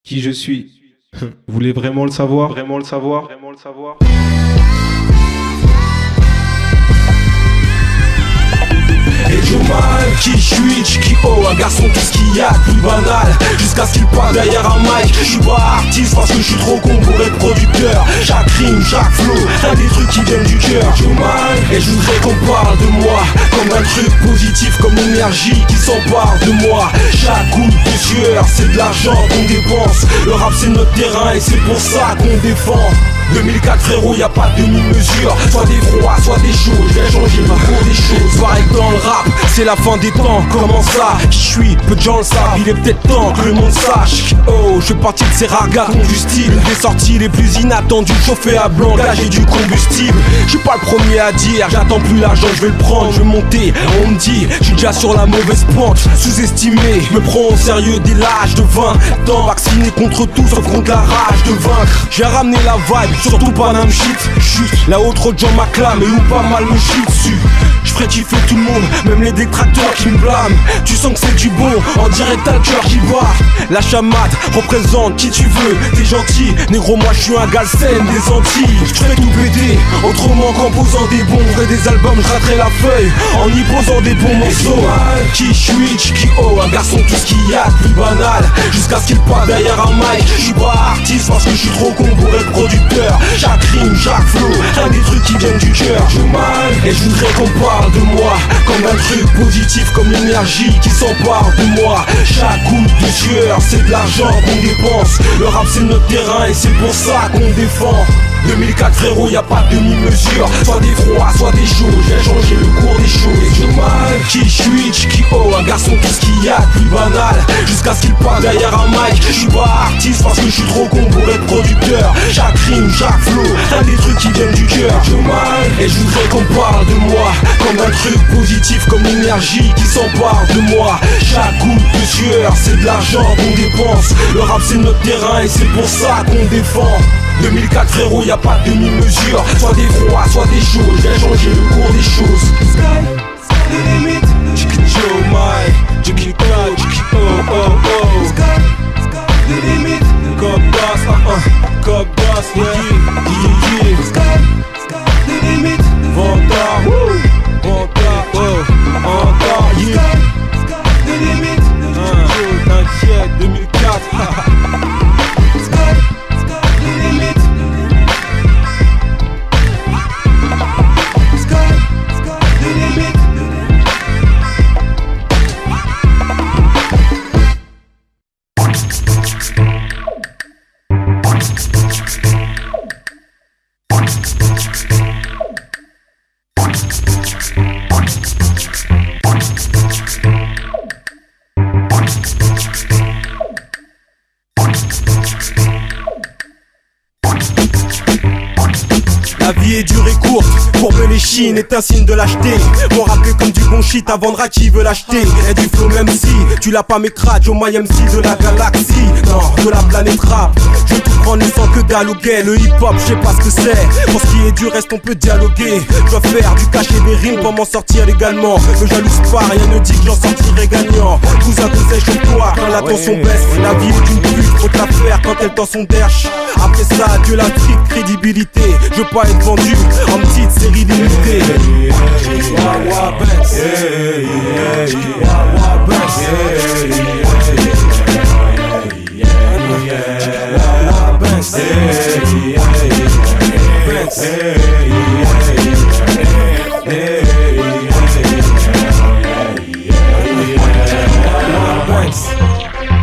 qui je suis. Vous voulez vraiment le savoir? Vraiment le savoir? Vraiment le savoir? Et je mal, qui je suis, Chikio, un garçon tout ce qu'il y a de plus banal. Jusqu'à ce qu'il parte derrière un mic. Je suis pas artiste parce que je suis trop con pour être producteur. Chaque rime, chaque flow, un des trucs qui viennent du cœur. Je mal, et je voudrais qu'on parle de moi comme un truc positif, comme l'énergie qui s'empare de moi. Chaque goutte de sueur, c'est de l'argent qu'on dépense. Le rap c'est notre terrain et c'est pour ça qu'on défend. 2004 frérot, y a pas de demi-mesure. Soit des froids, soit des chauds. Je vais changer le cours des choses. Pareil que dans le rap, c'est la fin des temps. Comment ça? Qui je suis? Peu de gens le savent. Il est peut-être temps que le monde sache. Oh, je fais partie de ces ragas combustibles. Des sorties les plus inattendues, chauffées à blanc, gager du combustible. Je suis pas le premier à dire, j'attends plus l'argent, je vais le prendre, je vais monter. On me dit, je suis déjà sur la mauvaise pente. Sous-estimé, je me prends au sérieux dès l'âge de 20 ans. Vacciné contre tout, sauf contre la rage de vaincre. J'ai ramené la vibe, surtout Panam shit. Chut, là-haut trop de gens m'acclament et où pas mal me chie dessus. Je ferai kiffer tout le monde, même les détracteurs qui me blâment. Tu sens que c'est du bon, en direct t'as le cœur qui bat. La chamade représente qui tu veux, t'es gentil. Négro moi je suis un galsen des Antilles. Je ferai tout péter, autrement qu'en posant des bons. Je ferai des albums, je raterai la feuille en y posant des bons morceaux. Qui je suis, Chikio, un garçon tout ce qu'il y a de plus banal. Jusqu'à ce qu'il parte derrière un mic. Je suis pas artiste parce que je suis trop con pour être producteur. Chaque rime, chaque flow, un des trucs qui viennent du cœur. Je mal, et je voudrais qu'on parle de moi comme un truc positif, comme l'énergie qui s'empare de moi. Chaque goutte de sueur, c'est de l'argent qu'on dépense. Le rap c'est notre terrain et c'est pour ça qu'on défend. 2004 frérot, y a pas de demi-mesure. Soit des froids, soit des chauds. J'ai changé le cours des choses. Je mal, qui je suis, Chikio, un garçon tout ce qu'il y a de plus banal. Jusqu'à ce qu'il parte derrière un mic. Je suis pas artiste parce que je suis trop con pour être producteur. Chaque rime, chaque flow, un des trucs qui viennent du cœur. Je mal, et je voudrais qu'on parle de moi comme un truc positif, comme l'énergie qui s'empare de moi. Chaque goutte de sueur, c'est de l'argent qu'on dépense. Le rap c'est notre terrain et c'est pour ça qu'on défend. 2004 frérot, y a pas de demi-mesure. Soit des froids, soit des chauds. J'ai changé le cours des choses. Sky, les limites. Chikio, my, Chikio, oh, oh, oh. Sky, les limites. Cop boss, cop boss, yeah. Sky, les limites. Vanta, Vanta, oh, Vanta, yeah. Sky, les limites. T'inquiète, 2004. La vie est dure et courte, courber les chines est un signe de lâcheté. Mon rap est comme du bon shit à vendre à qui veut l'acheter. Et du flow même si tu l'as pas m'écrase, au my MC de la galaxie. Non, de la planète rap. Je veux tout prendre sans que dalle au gay. Le hip hop, je sais pas ce que c'est. Pour ce qui est du reste on peut dialoguer. Je dois faire du cash et des rimes pour m'en sortir légalement. Ne jalouse pas, rien ne dit que j'en sortirai gagnant. Cousin, chauffe-toi quand la tension baisse. La vie est une pute, faut te la faire quand elle tend son derche. Après ça, Dieu la stricte crédibilité. Je veux pas être vendu en petite série limitée. Wawa Banks, Wawa Banks, Wawa Banks,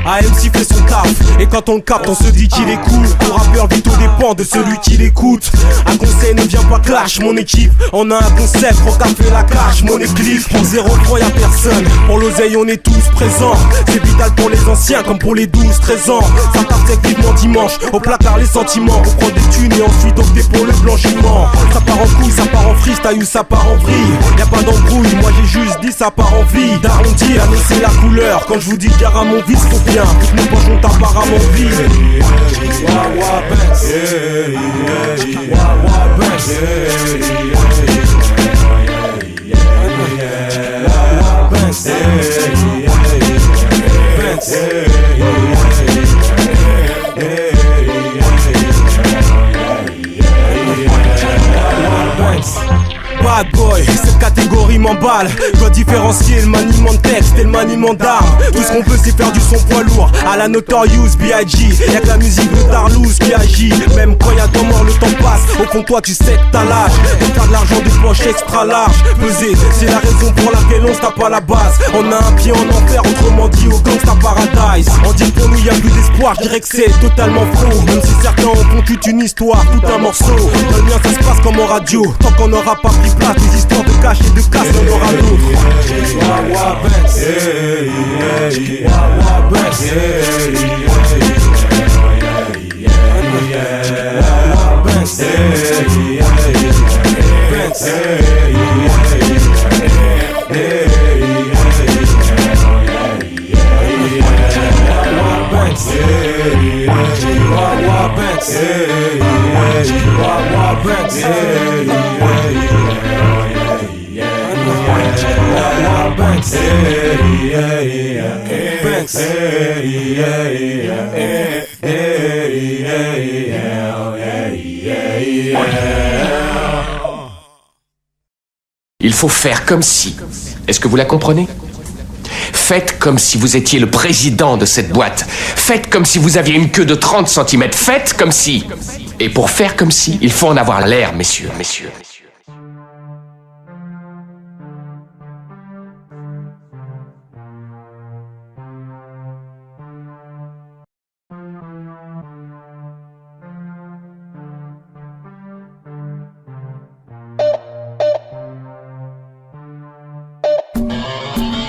AMC fait son taf, et quand on le capte on se dit qu'il est cool. Le rappeur vite au dépend de celui qui l'écoute. Un conseil ne vient pas clash, mon équipe. On a un concept, pour fait la cash, mon église. Pour 0-3 y'a personne, pour l'oseille on est tous présents. C'est vital pour les anciens comme pour les 12-13 ans. Ça tape vivement dimanche, au placard les sentiments. On prend des thunes et ensuite opter pour le blanchiment. Ça part en couille, ça part en freestyle ou ça part en vrille. Y'a pas d'embrouille, moi j'ai juste dit ça part en vie. D'arrondir, annoncer la couleur. Quand je vous dis qu'il y aura mon vice, faut bien toutes mes poches ont apparemment vie. Wawa Banks, Wawa Banks, Wawa Banks, Banks. qui m'emballe. Dois différencier le maniement de texte et le maniement d'armes. Tout ce qu'on peut c'est faire du son poids lourd à la Notorious B.I.G. Y'a que la musique de Darlouse qui agit. Même quand y'a ton mort le temps passe. Au fond toi tu sais que t'as l'âge de faire de l'argent de poche extra large. Peser, c'est la raison pour laquelle on se tape à la base. On a un pied en enfer, autrement dit au gangsta paradise. On dit pour nous y'a plus d'espoir, je dirais que c'est totalement faux. Même si certains en font toute une histoire, tout un morceau. Dans le mien ça se passe comme en radio. Tant qu'on n'aura pas pris place, des histoires de cash et de casse, on aura d'autres. Il faut faire comme si. Est-ce que vous la comprenez ? Faites comme si vous étiez le président de cette boîte. Faites comme si vous aviez une queue de 30 cm. Faites comme si. Et pour faire comme si, il faut en avoir l'air, messieurs.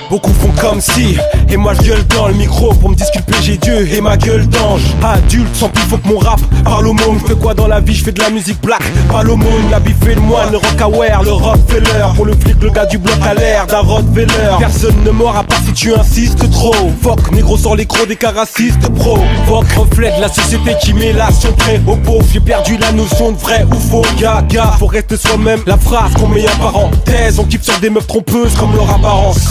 Beaucoup font comme si, et moi je gueule dans le micro pour me disculper, j'ai Dieu et ma gueule d'ange. Adulte, sans plus faut que mon rap parle au monde. Je fais quoi dans la vie, je fais de la musique black, pas l'aumône. La bif et le moine, le rock aware, le Rockefeller. Pour le flic, le gars du bloc a l'air d'un Rottweiler. Personne ne mord à part si tu insistes trop. Fuck, négro sur l'écro des cas racistes pro. Fuck, reflet de la société qui met la près aux pauvres. J'ai perdu la notion de vrai ou faux. Gaga, faut rester soi-même, la phrase qu'on met en parenthèse. On kiffe sur des meufs trompeuses comme leur apparence.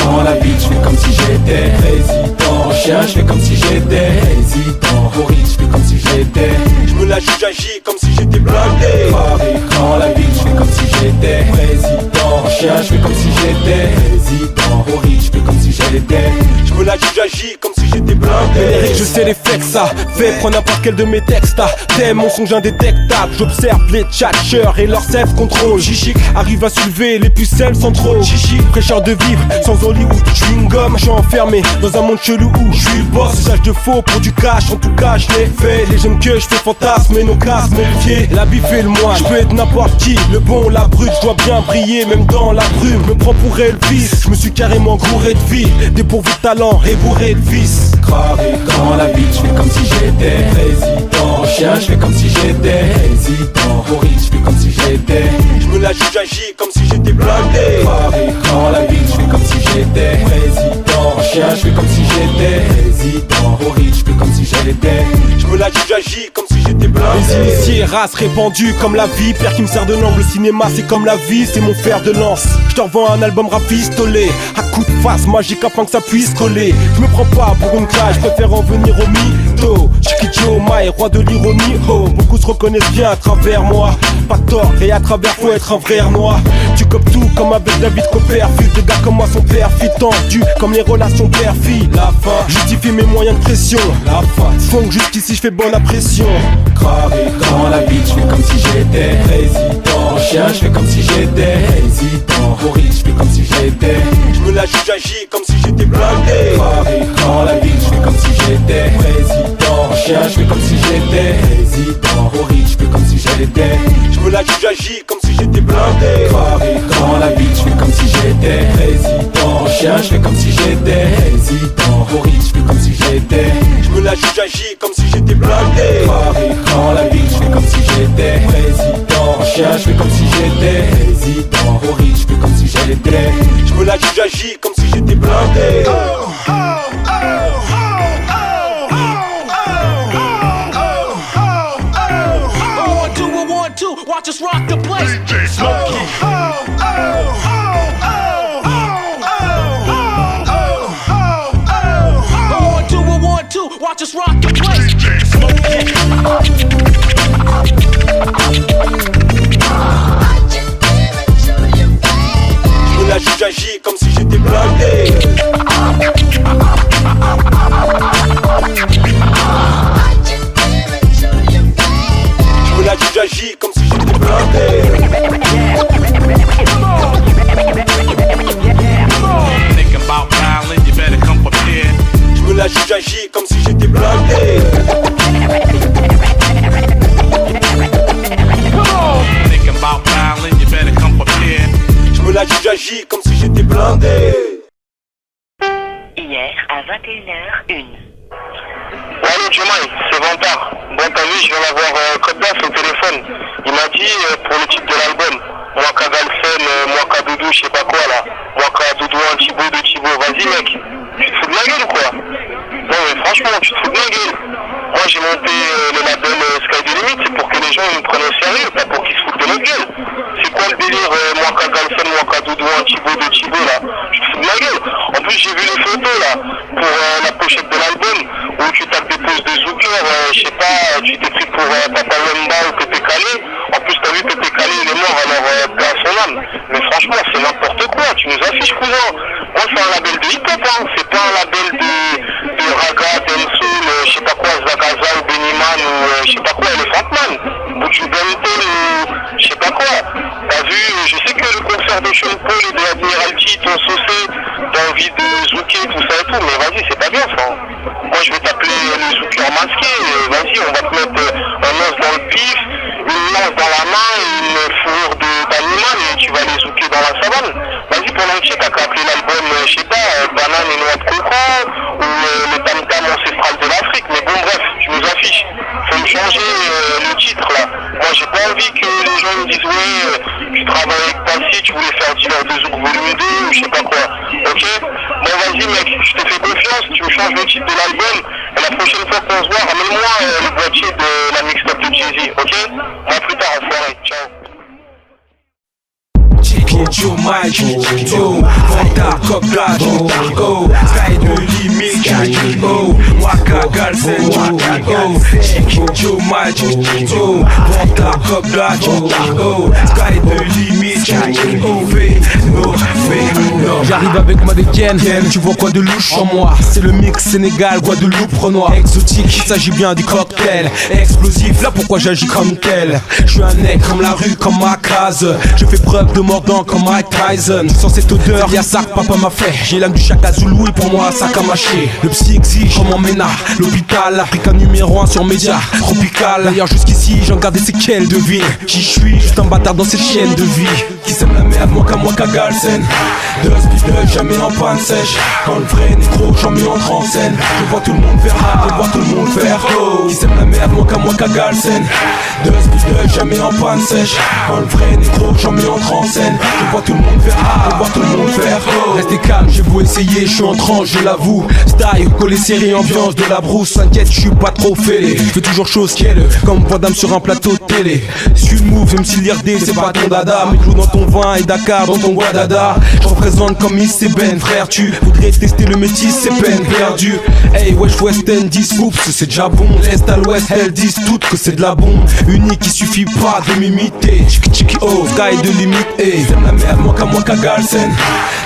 Dans la vie, je fais comme si j'étais président. Chien, je fais comme si j'étais président. Horrible, je fais comme si j'étais. Je me la juge, j'agis comme si j'étais blindé. Dans la vie, je fais comme si j'étais président. Chien, je fais comme si j'étais président. Horrible, je fais comme si j'étais. Je me la juge, j'agis comme si j'étais blindé. Je sais l'effet que ça fait, prends n'importe quel de mes textes. Des mensonges indétectables, j'observe les tchatcheurs et leur self-control. Chichic arrive à soulever les pucelles sans trop. Chichi, fraîcheur de vivre, sans Hollywood, chewing-gum. Je suis enfermé dans un monde chelou où je suis le boss. Usage de faux pour du cash, en tout cas je l'ai fait. Les jeunes que je fais fantasme et nos casses, mes pieds. La bif et le moine, je peux être n'importe qui. Le bon, la brute, je dois bien briller même dans la brume. Me prends pour Elvis, je me suis carrément gouré de vie. Dépourvu de talent et bourré de vices. Gravé dans la vie, je fais comme si j'étais président. Chien, je fais comme si j'étais président. Horrible, je fais comme si j'étais. Je me la juge, j'agis comme si j'étais blindé. Gravé dans la vie, je fais comme si j'étais président. Chien, je fais comme si j'étais président. Horrible, je fais comme si j'étais. Je me la juge, j'agis comme si j'étais blindé. Les initiés, race répandue comme la vie. Père qui me sert de langue, le cinéma c'est comme la vie, c'est mon fer de lance. Je te revends un album rafistolé, à coup de face magique afin que ça puisse coller. Je me prends pas pour une classe, je préfère en venir au mytho. Chikicho, Mai, roi de l'ironie. Oh, beaucoup se reconnaissent bien à travers moi. Pas tort, et à travers faut être un vrai noir. Tu copes tout comme avec David Copperfield. Des gars comme moi sont perfide, tendu comme les relations père-fille. La fin, justifie mes moyens de pression. La fin, font que jusqu'ici je fais bonne impression. Gravé dans la vie, je fais comme si j'étais président. Chien, je fais comme si j'étais président. Horrible, je fais comme si j'étais. Je me la juge, j'agis comme si j'étais blindé. Gravé dans la vie, je fais comme si j'étais président. Chien, je fais comme si j'étais président. Horrible, je fais comme si j'étais. Je me la juge, j'agis comme si j'étais blindé. Gravé dans la vie, je fais comme si j'étais président. Chien, je fais comme si j'étais président. Horrible, je fais comme si j'étais. Je me la juge, j'agis comme si j'étais blindé. Gravé dans la vie, je fais comme si j'étais président. Chien, je fais comme si j'étais président. Horrible, je fais comme si j'étais. Je me la juge, j'agis comme si j'étais blindé. Watch us rock the place. DJ Smokey. One, two, watch us rock the place. DJ Smokey. 21h01. Allô Jomai, c'est Vantard. Bon t'as vu, je viens d'avoir Codebas au téléphone. Il m'a dit pour le titre de l'album, Mwaka Galsen, Mwaka Doudou, je sais pas quoi là. Mwaka Doudou, un Thibaut, deux Thibaut. Vas-y mec, tu te fous de ma gueule ou quoi? Non mais franchement, tu te fous de ma gueule. Moi j'ai monté le label Sky the Limit, c'est pour que les gens ils me prennent au sérieux, pas pour qu'ils se foutent de notre gueule. C'est quoi le délire Mwaka Galsen, Mwaka Doudou, un Thibaut, deux Thibaut là? Tu te fous de ma gueule. En plus j'ai vu les photos là, pour la pochette de l'album, où tu tapes des poses de Zouker, je sais pas, tu t'es pris pour Papa Wemba ou Pépé Calé. En plus t'as vu Pépé Calé il est mort, alors paix à son âme. Mais franchement c'est n'importe quoi, tu nous affiches cousin. Moi c'est un label de hip-hop, hein. C'est pas un label de raga, dancehall, je sais pas quoi, Zagaza ou Beniman ou je sais pas quoi, Elephant Man. Ou du Benton ou je sais pas quoi. T'as vu, je sais que le concert de Sean Paul et de Admiralty t'ont saucé, t'as envie de zouker, tout ça et tout, mais vas-y c'est pas bien ça. Moi je vais t'appeler les zoukers masqués, vas-y on va te mettre un os dans le pif, une lance dans la main et une fourrure d'animal et tu vas les zouker dans la savane. Vas-y pendant que t'as qu'à appeler l'album, je sais pas, Banane et Noix de Coco ou le tam-tam ancestral de l'Afrique, mais bon bref, tu nous affiches. Faut me changer le titre là. Moi j'ai pas envie que les gens me disent ouais, tu travailles avec Passy, tu voulais faire Dealer de Zouk volume 2 ou je sais pas quoi. Ok? Bon vas-y mec, je te fais confiance, tu me changes le titre de l'album et la prochaine fois qu'on se voit, ramène-moi le boîtier de la mixtape de Jay-Z, ok? Moi plus tard, enfoiré, ciao. Joe Mike, oh, Vantard, Codebas, oh, Sky the Limit, oh, Mwaka Galsen, oh, Joe Mike, oh, Vantard, Codebas, oh, Sky the Limit, oh, no. J'arrive avec ma dégaine, tu vois quoi de louche en moi? C'est le mix Sénégal, Guadeloupe, Renoir. Exotique, il s'agit bien du cocktail explosif, là pourquoi j'agis comme tel? Je suis un nec comme la rue, comme ma case. Je fais preuve de mordant comme Mike Tyson. Sans cette odeur, y'a ça que papa m'a fait. J'ai l'âme du Chaka Zulu et pour moi ça a mâché. Le psy exige comme en MENA, l'hôpital, africain numéro 1 sur média tropical. D'ailleurs jusqu'ici j'en garde des séquelles de vie. Qui je suis, juste un bâtard dans cette chaîne de vie. Qui sème la merde, Mwaka Galsen. De speed jamais en panne sèche. Quand le vrai négro, j'en mets entre en scène. Je vois tout le monde faire je vois tout le monde faire Qui sème la merde, Mwaka Galsen. De speed jamais en panne sèche. Quand le vrai négro, j'en mets entre en scène. Je vois tout le monde faire je vois tout le monde faire Restez calme, j'ai beau essayer, je suis en tranche, je l'avoue. Style, collé serré, ambiance de la brousse. T'inquiète, je suis pas trop fêlé. Je fais toujours chose qu'elle, comme voix d'âme sur un plateau de télé. Suis le move, même si l'IRD c'est pas ton dada. Mais clou dans ton vin et Dakar dans ton guadada. Je représente comme Miss et Ben, frère, tu voudrais tester le métis, c'est peine perdue. Hey, wesh, West End, 10 oups, c'est déjà bon. L'Est à l'Ouest, elles disent toutes que c'est de la bombe. Unique, il suffit pas de m'imiter. Chiki, oh, Sky de limite, hey. T'aimes la merde, Mwaka Galsen.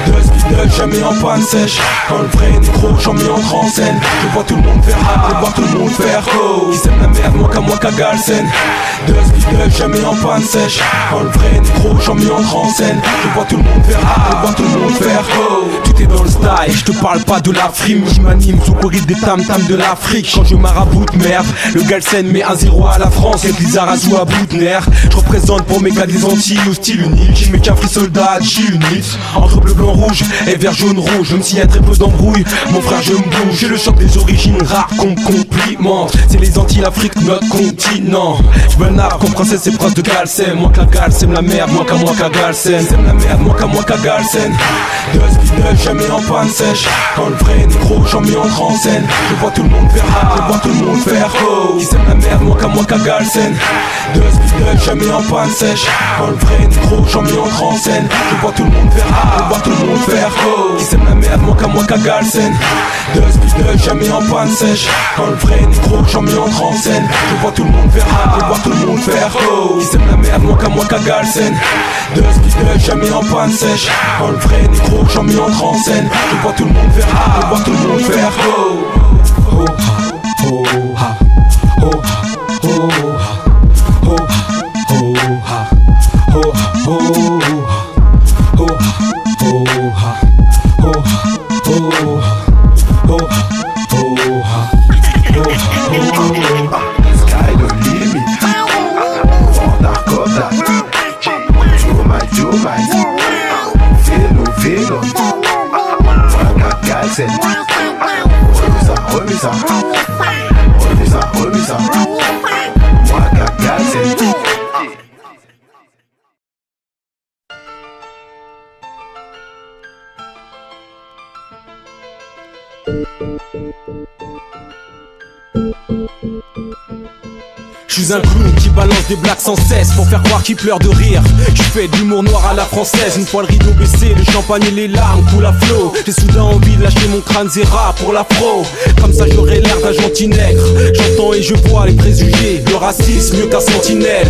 De speed, jamais en panne sèche. Quand le vrai négro, j'en mets entre en scène. Je vois tout le monde faire je vois tout le monde faire Qui sème la merde, Mwaka Galsen. De speed, jamais en panne sèche. Quand le vrai négro, j'en mets entre en scène. Je vois tout le monde faire je vois tout le monde faire Tout est dans le style, je te parle pas de la frime qui m'anime sous corride des tam-tam de l'Afrique. Quand je maraboute merde, le Galsen met 1-0 à la France. Et Blizzard ou à bout de nerfs. Je représente pour mes gars des Antilles au style unique. Mes cafris soldats, G-Unit. Entre bleu, blanc, rouge et vert, jaune, rouge. Même s'il y a très peu d'embrouilles, mon frère je me bouge. J'ai le choc des origines rares qu'on me complimente. C'est les Antilles, l'Afrique, notre continent. Je me narre comme princesse et prince de Galsen. Moi que la Galsen, la merde, Mwaka Galsen. Sème la merde, Mwaka Galsen. De speed, jamais en panne sèche. Quand le vrai négro, j'en mets entre en scène. Je vois tout le monde faire je vois tout le monde faire Qui sème la merde, Mwaka Galsen. De speed, jamais en panne sèche. Quand le vrai négro, j'en mets entre en scène. Je vois tout le monde faire je vois tout le monde faire Qui sème la merde, Mwaka Galsen. De speed, jamais en panne sèche. Quand le vrai négro, j'en mets entre en scène. Je vois tout le monde faire je vois tout le monde faire Qui sème la merde, Mwaka Galsen. De speed, jamais en panne sèche. Quand le vrai négro, j'en mets entre en scène. Je vois tout le monde faire je vois tout le monde faire Sky the Limit, Vantard, Codebas, Joe Mike, Vélo, Mwaka Galsen. Je suis un clown qui balance des blagues sans cesse pour faire croire qu'il pleure de rire. Je fais de l'humour noir à la française. Une fois le rideau baissé, le champagne et les larmes coulent à flot. J'ai soudain envie de lâcher mon crâne zéra pour l'afro. Comme ça j'aurai l'air d'un gentil nègre. J'entends et je vois les préjugés. Le racisme mieux qu'un sentinelle.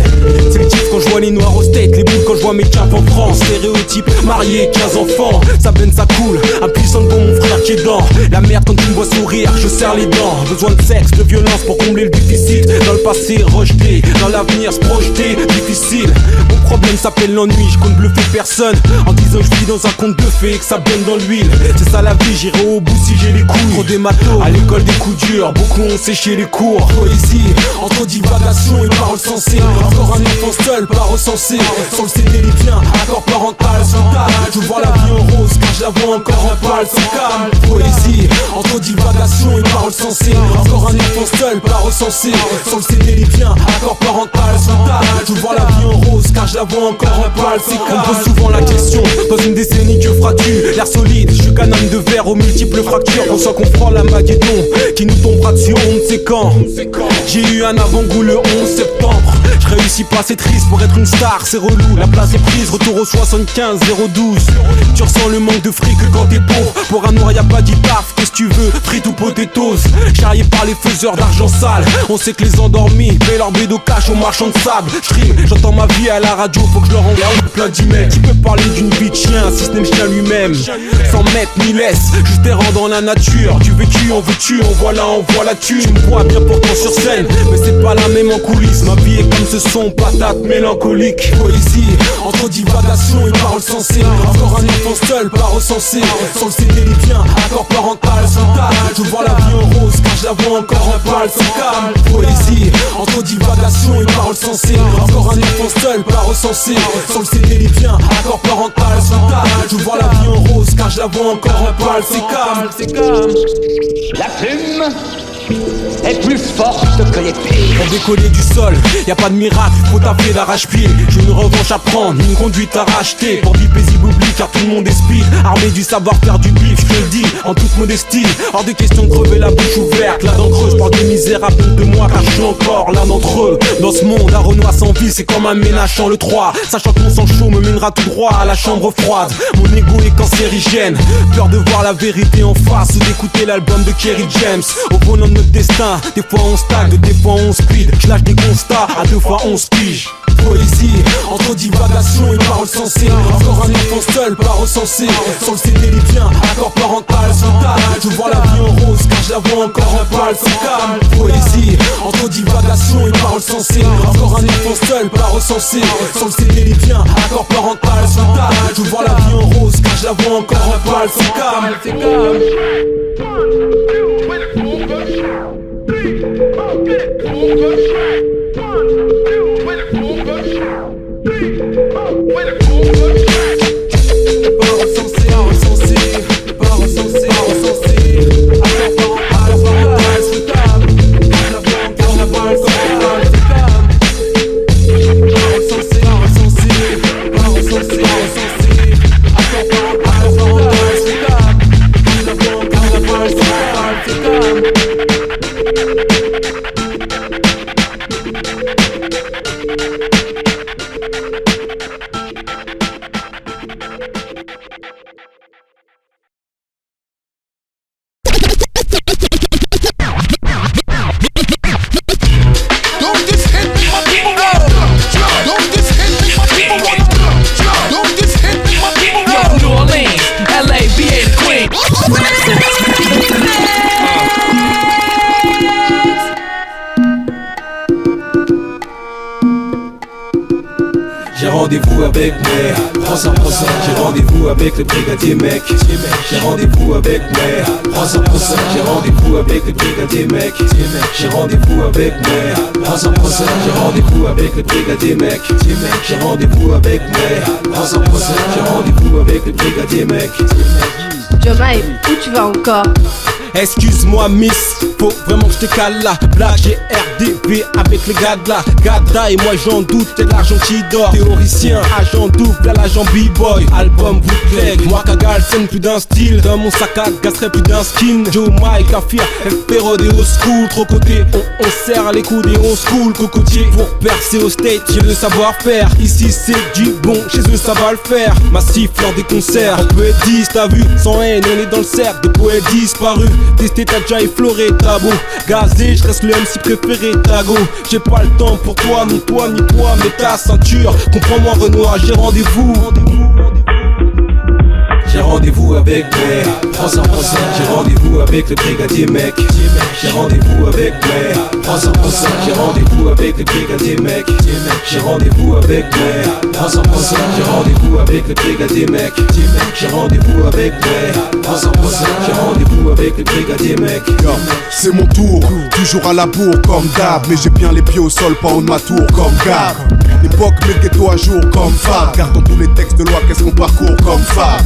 C'est le type quand je vois les noirs au state. Les boules quand je vois mes caps en France. Stéréotype, marié, 15 enfants. Ça baigne, ça coule, impuissant devant mon frère qui est dans la merde quand tu me vois sourire, je serre les dents. Besoin de sexe, de violence pour combler le déficit. Dans le passé rejeté, dans l'avenir se projeter, difficile. Mon problème s'appelle l'ennui, je compte bluffer personne en disant je vis dans un conte de fées et que ça baigne dans l'huile. C'est ça la vie, j'irai au bout si j'ai les couilles. Trop des matos, à l'école des coups durs, beaucoup ont séché les cours. Poésie, entre divagations et paroles sensées. Encore un enfant seul, pas recensé. Sans le CD les biens, accord parental, sans table. Je vois la vie en rose car je la vois encore en pâle, sans calme. Poésie, entre divagations et paroles sensées. Encore un enfant seul, pas recensé. Sans le CD les biens, accord parental, sans table. Je vois la vie en rose car je la vois encore en pâle, c'est calme. On pose souvent la question, dans une décennie que feras-tu? L'air solide, je suis qu'un homme de verre aux multiples fractures. On sent qu'on prend la Maguédon qui nous tombera dessus, on ne sait quand. J'ai eu un avant-goût le 11 septembre. Je réussis pas, c'est triste pour être une star, c'est relou. La place est prise, retour au 75 012. Tu ressens le manque de fric que quand t'es pauvre. Pour un noir y'a pas d'itaf, qu'est-ce que tu veux? Frites ou potatoes, charrié par les faiseurs d'argent sale. On sait que les endormis paient leur bédo cash aux marchands de sable. J'trime, j'entends ma vie à la radio, faut que je leur envoie plein d'emails. Qui peut parler d'une vie de chien si ce n'est le chien lui-même? Sans mettre ni laisse, juste errant dans la nature. Du vécu en veux-tu, en voilà tu. Tu me vois bien pourtant sur scène, mais c'est pas la même en coulisses. Ma vie est comme ce son, patate mélancolique. Poésie, entre divagations et paroles sensées. Encore un enfant seul, pas recensé. Sans le CD les biens, accord parental, sans table. Je vois la vie en rose car je la vois encore en pâle, sans calme. Poésie, entre divagations et paroles sensées. Encore un enfant seul, pas recensé. Sans le CD les biens, accord parental, sans table. Je vois la vie en rose car je la vois encore en pâle, c'est calme, c'est calme. La plume est plus forte que l'épée. Pour décoller du sol, y a pas de miracle, faut taper d'arrache-pied. J'ai une revanche à prendre, une conduite à racheter. Pour vie paisible oublie car tout le monde est speed. Armé du savoir-faire du bif, je te le dis, en toute modestie. Hors de question de crever la bouche ouverte. Là d'entre eux, je parle des misérables de moi car je suis encore l'un d'entre eux. Dans ce monde, un Renoir sans vie, c'est comme un ménage sans le 3. Sachant que mon sang chaud me mènera tout droit à la chambre froide. Mon ego est cancérigène, peur de voir la vérité en face ou d'écouter l'album de Kerry James. Au volant de notre destin, des fois on stagne, des fois on speed. Je lâche des constats, à 2 fois 11 piges. Poésie, entre divagations et paroles sensées. Encore un enfant seul, pas recensé. Sans le CD les biens, accord parental, sans table. Je vois la vie en rose car je la vois encore en pâle, sans calme. Poésie, entre divagations et paroles sensées. Encore un enfant seul, pas recensé. Sans le CD les biens, accord parental, sans table. Je vois la vie en rose car je la vois encore en pâle, sans calme, c'est calme. J'ai rendez-vous avec mes prends j'ai rendez-vous avec le brigadier mec. J'ai rendez-vous avec mes prends j'ai rendez-vous avec le brigadier mec. J'ai rendez-vous avec mes prends j'ai rendez-vous avec le brigadier mec. J'ai rendez-vous avec mes prends j'ai rendez-vous avec le brigadier mec. Jomaï, où tu vas encore? Excuse-moi miss, faut vraiment que je te cale la blague. J'ai RD arrivé avec les gars de la Gada et moi j'en doute, c'est de l'argent qui dort. Théoricien, agent double à l'agent B-boy. Album bootleg, moi Kagal scène plus d'un style. Dans mon sac à gaz serait plus d'un skin. Joe Mike, Afia, FP Rodeo School. Trop côté, on serre les coudes et on school. Cocotier, pour percer au state, j'ai le savoir-faire. Ici c'est du bon, chez eux ça va le faire. Massif lors des concerts, on peut être 10, t'as vu. Sans haine, on est dans le cercle, des poètes disparus. Testé, t'as déjà effleuré, t'as beau gazé, je reste le MC préféré, Tago. J'ai pas le temps pour toi, ni poids, mais ta ceinture. Comprends-moi Renoir, j'ai rendez-vous. J'ai rendez-vous avec mes 300%. J'ai rendez-vous avec le brigadier mec. J'ai rendez-vous avec mes 300%. J'ai rendez-vous avec le brigadier mec. J'ai rendez-vous avec mes 300%. J'ai rendez-vous avec le brigadier mec. J'ai rendez-vous avec mes 300%. J'ai rendez-vous avec le brigadier mec. C'est mon tour, toujours à la bourre comme d'hab. Mais j'ai bien les pieds au sol, pas en haut de ma tour comme Gab. L'époque met le ghetto à jour comme Fab. Car dans tous les textes de loi, qu'est-ce qu'on parcourt comme Fab.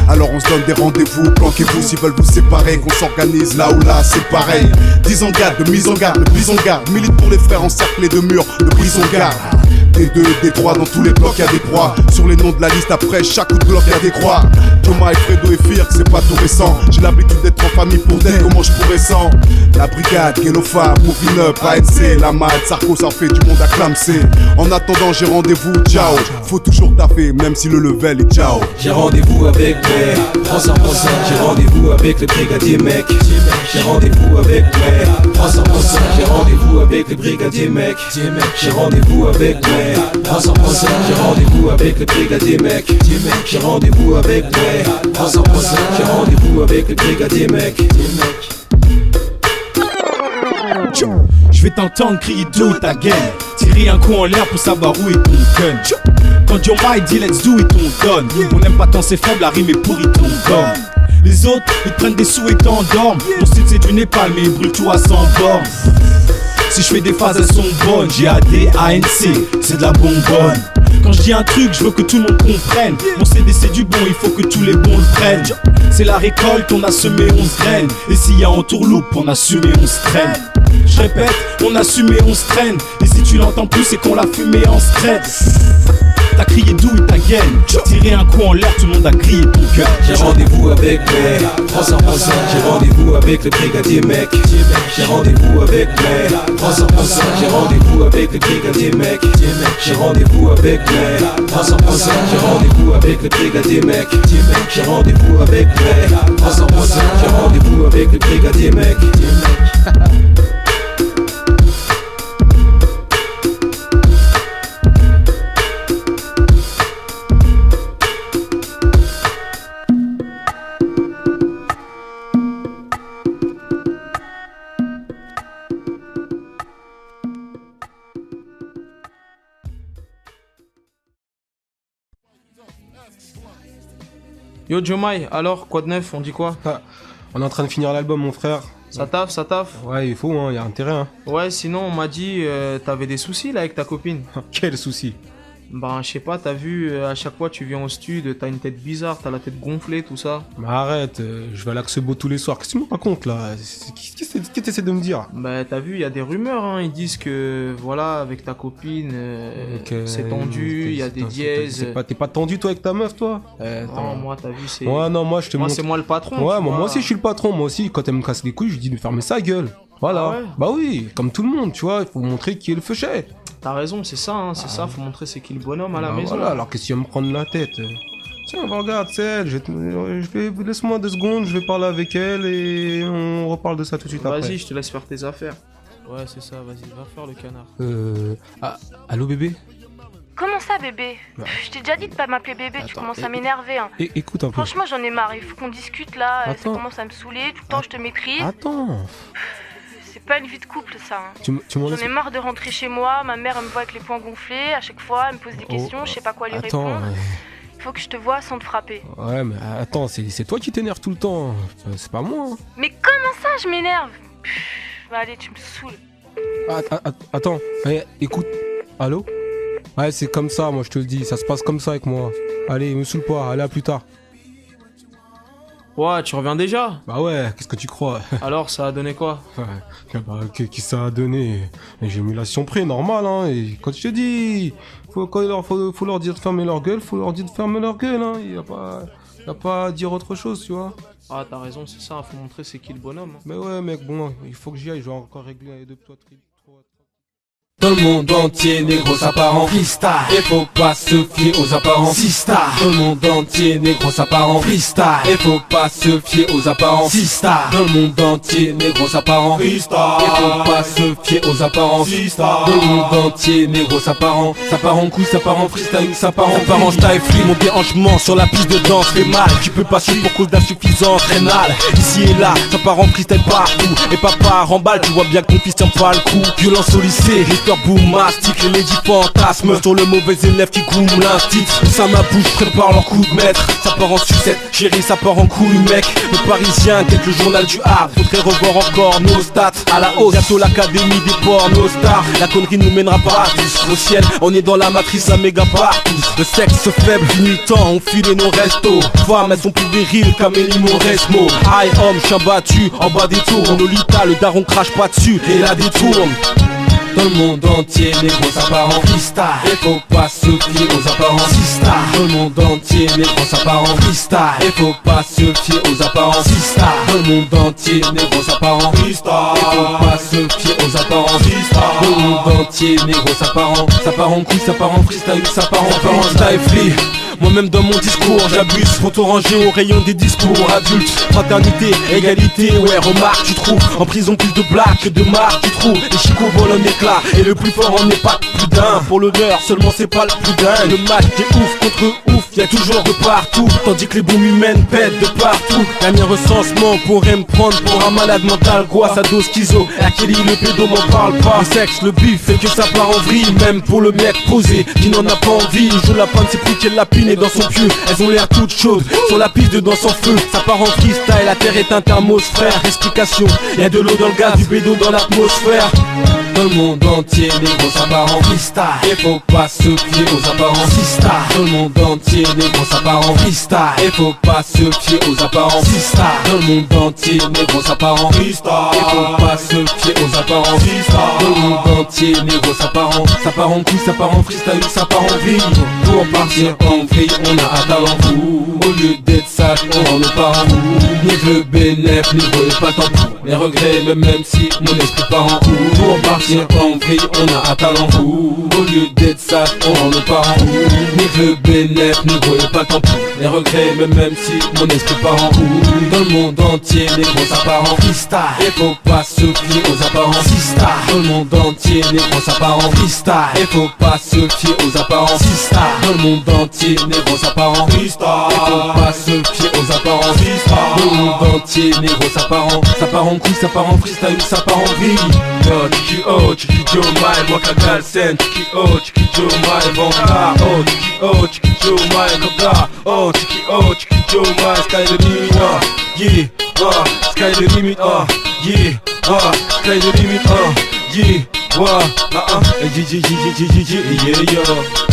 Alors on se donne des rendez-vous, planquez-vous s'ils veulent vous séparer. Qu'on s'organise là ou là, c'est pareil. 10 en garde, de mise en garde, le bise en garde. Milite pour les frères encerclés de murs, le brise en garde. D2, D3, dans tous les blocs y'a des proies. Sur les noms de la liste après chaque coup de bloc y'a des croix. Thomas et Fredo et Firk, c'est pas tout récent. J'ai l'habitude d'être en famille pour d'être, comment je pourrais sans. La brigade, Genofa, Moving Up, ANC, la Mad, Sarko, ça fait du monde à clamser. En attendant j'ai rendez-vous, ciao. Faut toujours taffer, même si le level est ciao. J'ai rendez-vous avec mes 300%. J'ai rendez-vous avec le brigadier mec. J'ai rendez-vous avec mes 300%. J'ai rendez-vous avec le brigadier mec. J'ai rendez-vous avec mes 300%. J'ai rendez-vous avec le brigadier mec. J'ai rendez-vous avec mes 300%. J'ai rendez-vous avec le brigadier mec. Je vais t'entendre crier do it again. Tirer un coup en l'air pour savoir où est ton gun. Quand John Mike dit let's do it, on donne. On aime pas tant c'est faible, la rime est pourrie, ton gomme. Les autres, ils prennent des sous et t'endorment. Mon style c'est du Népal, mais ils brûlent tout à 100 bornes. Si je fais des phases, elles sont bonnes. J.A.D. A.N.C. c'est de la bonbonne. Quand je dis un truc, je veux que tout le monde comprenne. Mon CD c'est du bon, il faut que tous les bons le prennent. C'est la récolte, on a semé, on se graine. Et s'il y a entourloupe, on a semé, on se traîne. Je répète, on a semé, on se traîne. Et si tu l'entends plus, c'est qu'on l'a fumé en secret. T'as crié do it again. Tiré un coup en l'air, tout le monde a crié ton cœur. J'ai rendez-vous avec mes 300%. J'ai rendez-vous avec le brigadier mec. J'ai rendez-vous avec mes 300%. J'ai rendez-vous avec le brigadier mec. J'ai rendez-vous avec mes 300%. J'ai rendez-vous avec le brigadier mec. J'ai rendez-vous avec mes 300%. J'ai rendez-vous avec le brigadier mec. Yo Jomai, alors quoi de neuf, on dit quoi? On est en train de finir l'album mon frère. Ça taffe, ça taffe? Ouais il faut hein, y a intérêt hein. Ouais sinon on m'a dit t'avais des soucis là avec ta copine. Quel souci? Ben je sais pas, t'as vu à chaque fois tu viens au studio, t'as une tête bizarre, t'as la tête gonflée, tout ça. Mais arrête, je vais à l'Axebo tous les soirs, qu'est-ce que tu me racontes là? Qu'est-ce que t'essaies de me dire? Bah t'as vu, il y a des rumeurs, hein. Ils disent que voilà, avec ta copine, c'est tendu, il y a des dièses. T'es pas tendu toi avec ta meuf toi? Non, moi t'as vu, c'est... Ouais non, moi je te montre. Moi c'est moi le patron. Ouais, moi aussi je suis le patron, moi aussi quand elle me casse les couilles, je lui dis de fermer sa gueule. Voilà. Ah ouais? Bah oui, comme tout le monde, tu vois, il faut montrer qui est le feuchet. T'as raison, c'est ça, hein, c'est ça, faut montrer c'est qui le bonhomme à la maison. Voilà, alors qu'est-ce qu'il va me prendre la tête? Tiens, regarde, c'est elle, laisse-moi 2 secondes, je vais parler avec elle et on reparle de ça tout de suite après. Vas-y, je te laisse faire tes affaires. Ouais, c'est ça, vas-y, va faire le canard. Allô bébé? Comment ça bébé? Je t'ai déjà dit de pas m'appeler bébé, tu commences à m'énerver hein. Écoute un peu. Franchement j'en ai marre, il faut qu'on discute là, ça Attends. commence à me saouler, tout le temps je te méprise. Attends. C'est pas une vie de couple ça hein. Tu m'en J'en laisses... ai marre de rentrer chez moi, ma mère elle me voit avec les poings gonflés, à chaque fois elle me pose des questions, je sais pas quoi lui répondre. Il faut que je te vois sans te frapper. Ouais mais attends, c'est toi qui t'énerves tout le temps, c'est pas moi. Mais comment ça je m'énerve? Bah allez tu me saoules. Attends, écoute, allô? Ouais c'est comme ça, moi je te le dis, ça se passe comme ça avec moi. Allez, me saoule pas, allez à plus tard. Ouais, tu reviens déjà? Bah ouais, qu'est-ce que tu crois? Alors, ça a donné quoi? Bah, qu'est-ce que ça a donné? J'ai mis la près, normal, hein. Et quand je te dis, faut leur dire de fermer leur gueule, faut leur dire de fermer leur gueule, hein. Y a pas à dire autre chose, tu vois. Ah, t'as raison, c'est ça, faut montrer c'est qui le bonhomme. Mais ouais, mec, bon, il faut que j'y aille, je vais encore régler 2-3 trucs. Dans le monde entier, négro, ça part en freestyle. Et faut pas se fier aux apparences. Sista. Dans le monde entier, négro, ça part en freestyle. Et faut pas se fier aux apparences. Sista. Dans le monde entier, négro, ça part en freestyle. Et faut pas se fier aux apparences. Sista. Dans le monde entier, négro, ça part en couille, ça part en freestyle, ça part en style free. Mon déhanchement sur la piste de danse fait mal. Tu peux pas suivre pour cause d'insuffisance rénale. Ici et là, ça part en freestyle partout. Et papa remballe, tu vois bien que ton fils tient pas le coup. Violence au lycée, boom, mastic, les ladies fantasmes sur le mauvais élève qui groom l'instit. Ça ma bouche, prépare leur coup de maître. Ça part en sucette, chérie, ça part en couille, mec. Le Parisien, quelques journal du hard. Faudrait revoir encore nos stats. À la hausse, bientôt l'académie des pornos stars. La connerie nous mènera pas tous au ciel. On est dans la matrice, la méga partout. Le sexe faible, fini le temps, on file nos restos. Femmes, elles sont plus viriles qu'Amélie Mauresmo. High homme, chien battu, en bas des tours. Lolita, le daron crache pas dessus et la détourne. Dans le monde entier, négro, ça part en freestyle. Et faut pas se fier aux apparences. Sista. Dans le monde entier, négro, ça part en freestyle. Et faut pas se fier aux apparences. Sista. Dans le monde entier, négro, ça part en freestyle. Et faut pas se fier aux apparences. Sista. Dans le monde entier, négro, ça part en couille, ça part en freestyle, ça part en style free. Moi-même dans mon discours j'abuse. Faut tout ranger au rayon des discours adultes. Fraternité, égalité, ouais remarque tu trouves. En prison plus de blagues que de marques tu trouves. Les chicots volent en éclat et le plus fort en est pas plus d'un. Pour l'honneur seulement c'est pas le plus dingue. Le match est ouf contre ouf, y'a toujours de partout. Tandis que les bombes humaines pètent de partout. Dernier recensement pourrait me prendre pour un malade mental. Quoi sa dose schizo, à Kelly le pédo m'en parle pas. Le sexe, le bif fait que ça part en vrille. Même pour le mec posé qui n'en a pas envie. Il joue la panne, c'est plus qu'elle la pine dans son pieu, elles ont l'air toutes chaudes. Sur la piste de danse en feu, ça part en freestyle. La terre est un thermos, frère. Explication, y'a de l'eau dans le gaz, du bédo dans l'atmosphère. Dans le monde entier, négro, ça part en freestyle. Et faut pas se fier aux apparences. Sista. Dans le monde entier, négro, ça part en freestyle. Et faut pas se fier aux apparences. Sista. Dans le monde entier, négro, ça part en freestyle. Et faut pas se fier aux apparences. Sista. Dans le monde entier, négro, ça part en couille, ça part en freestyle, ça part en vrille. Pour partir en vrille, on a un talent fou. Au lieu d'être sage, on rend nos parents fous. Ni le bénéf, ni le pas tant pour les regrets, même si mon esprit part en fou. Pour partir en vrille, on a un talent fou. Au lieu d'être sage, on rend nos parents fous. Ni le bénéf, ni le pas tant pour les regrets, même si mon esprit part en fou. Dans le monde entier, négro, ça part en freestyle. Et faut pas se fier aux apparences. Sista. Dans le monde entier, négro, ça part en freestyle. Et faut pas se fier aux apparences. Sista. Dans le monde entier, négro, ça part en freestyle. Et faut pas se fier aux apparences. Dans le monde entier, négro, ça part en couille, ça part en freestyle, ça part en vrille. Yo, Chiki Joe, my, moi Kagal Sen. Chiki Joe, my, Vanguard. Chiki Joe, my, Koga. Chiki Joe, my, sky the limit, yeah, sky the limit, yeah, sky the limit, yeah, yeah, yo.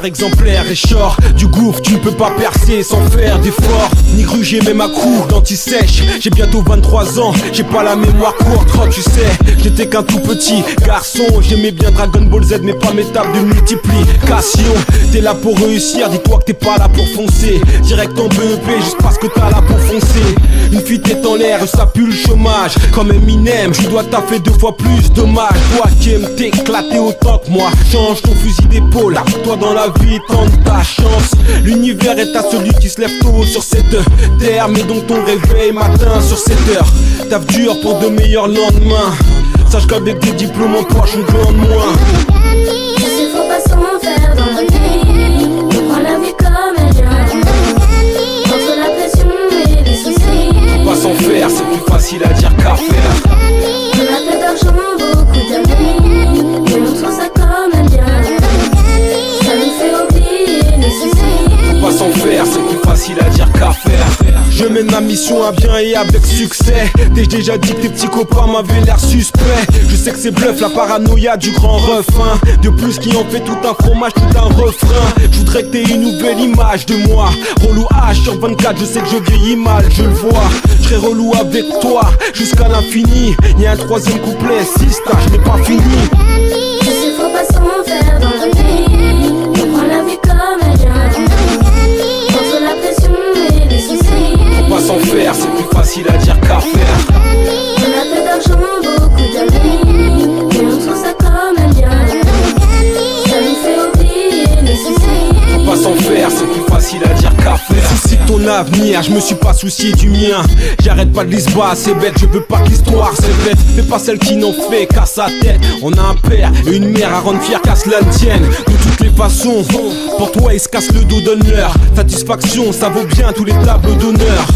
exemplaire. Et short du gouffre, tu ne peux pas percer sans faire d'efforts. Ni gruger même à coups d'anti-sèche. J'ai bientôt 23 ans, j'ai pas la mémoire courte. Oh, tu sais, j'étais qu'un tout petit garçon. J'aimais bien Dragon Ball Z, mais pas mes tables de multiplication. T'es là pour réussir, dis-toi que t'es pas là pour foncer. Direct en BEP, juste parce que t'as là pour foncer. Une fuite est en l'air, ça pue le chômage. Comme Eminem, je dois taffer 2 fois plus dommage. Toi qui aimes t'éclater autant que moi, change ton fusil d'épaule. Toi dans la vie, tente ta chance. L'univers est à celui qui se lève tôt sur cette terre. Mais donc ton réveil matin sur 7 heures. Taf dur pour de meilleurs lendemains. Sache qu'avec des diplômes en poche, on demande moins. Je sais, faut pas s'en faire dans la vie. On prend la vie comme elle vient. Entre la pression et les soucis. Faut pas s'en faire, c'est plus facile à dire qu'à faire. On a peu d'argent, beaucoup d'amis. Mais on trouve ça comme elle vient. Ça nous fait oublier les soucis. Faut pas s'en faire, c'est plus facile à dire qu'à faire. Je mène ma mission à bien et avec succès. T'ai déjà dit que tes petits copains m'avaient l'air suspect. Je sais que c'est bluff, la paranoïa du grand refrain. De plus qui en fait tout un fromage, tout un refrain. Je voudrais que t'aies une nouvelle image de moi. Relou H sur 24, je sais que je vieillis mal, je le vois. Je serai relou avec toi jusqu'à l'infini. Y'a un 3e couplet, sista, je n'ai pas fini. Je sais, faut pas s'en faire dans la vie. On prend la vie comme elle vient. Entre la pression et les soucis. Faut pas s'en faire, c'est plus facile à dire qu'à faire. On a peu d'argent, beaucoup d'amis. Mais on trouve ça comme elle vient. Ça nous fait oublier les soucis. Faut pas s'en faire, c'est plus facile à dire qu'à faire. Soucie de ton avenir, je me suis pas soucié du mien. J'arrête pas de l'isba, c'est bête, je veux pas que l'histoire s'épète. Fais pas celle qui n'en fait qu'à sa tête. On a un père et une mère à rendre fier qu'à cela ne tienne. De toutes les façons, pour toi ils se cassent le dos, donne-leur satisfaction, ça vaut bien tous les tableaux d'honneur.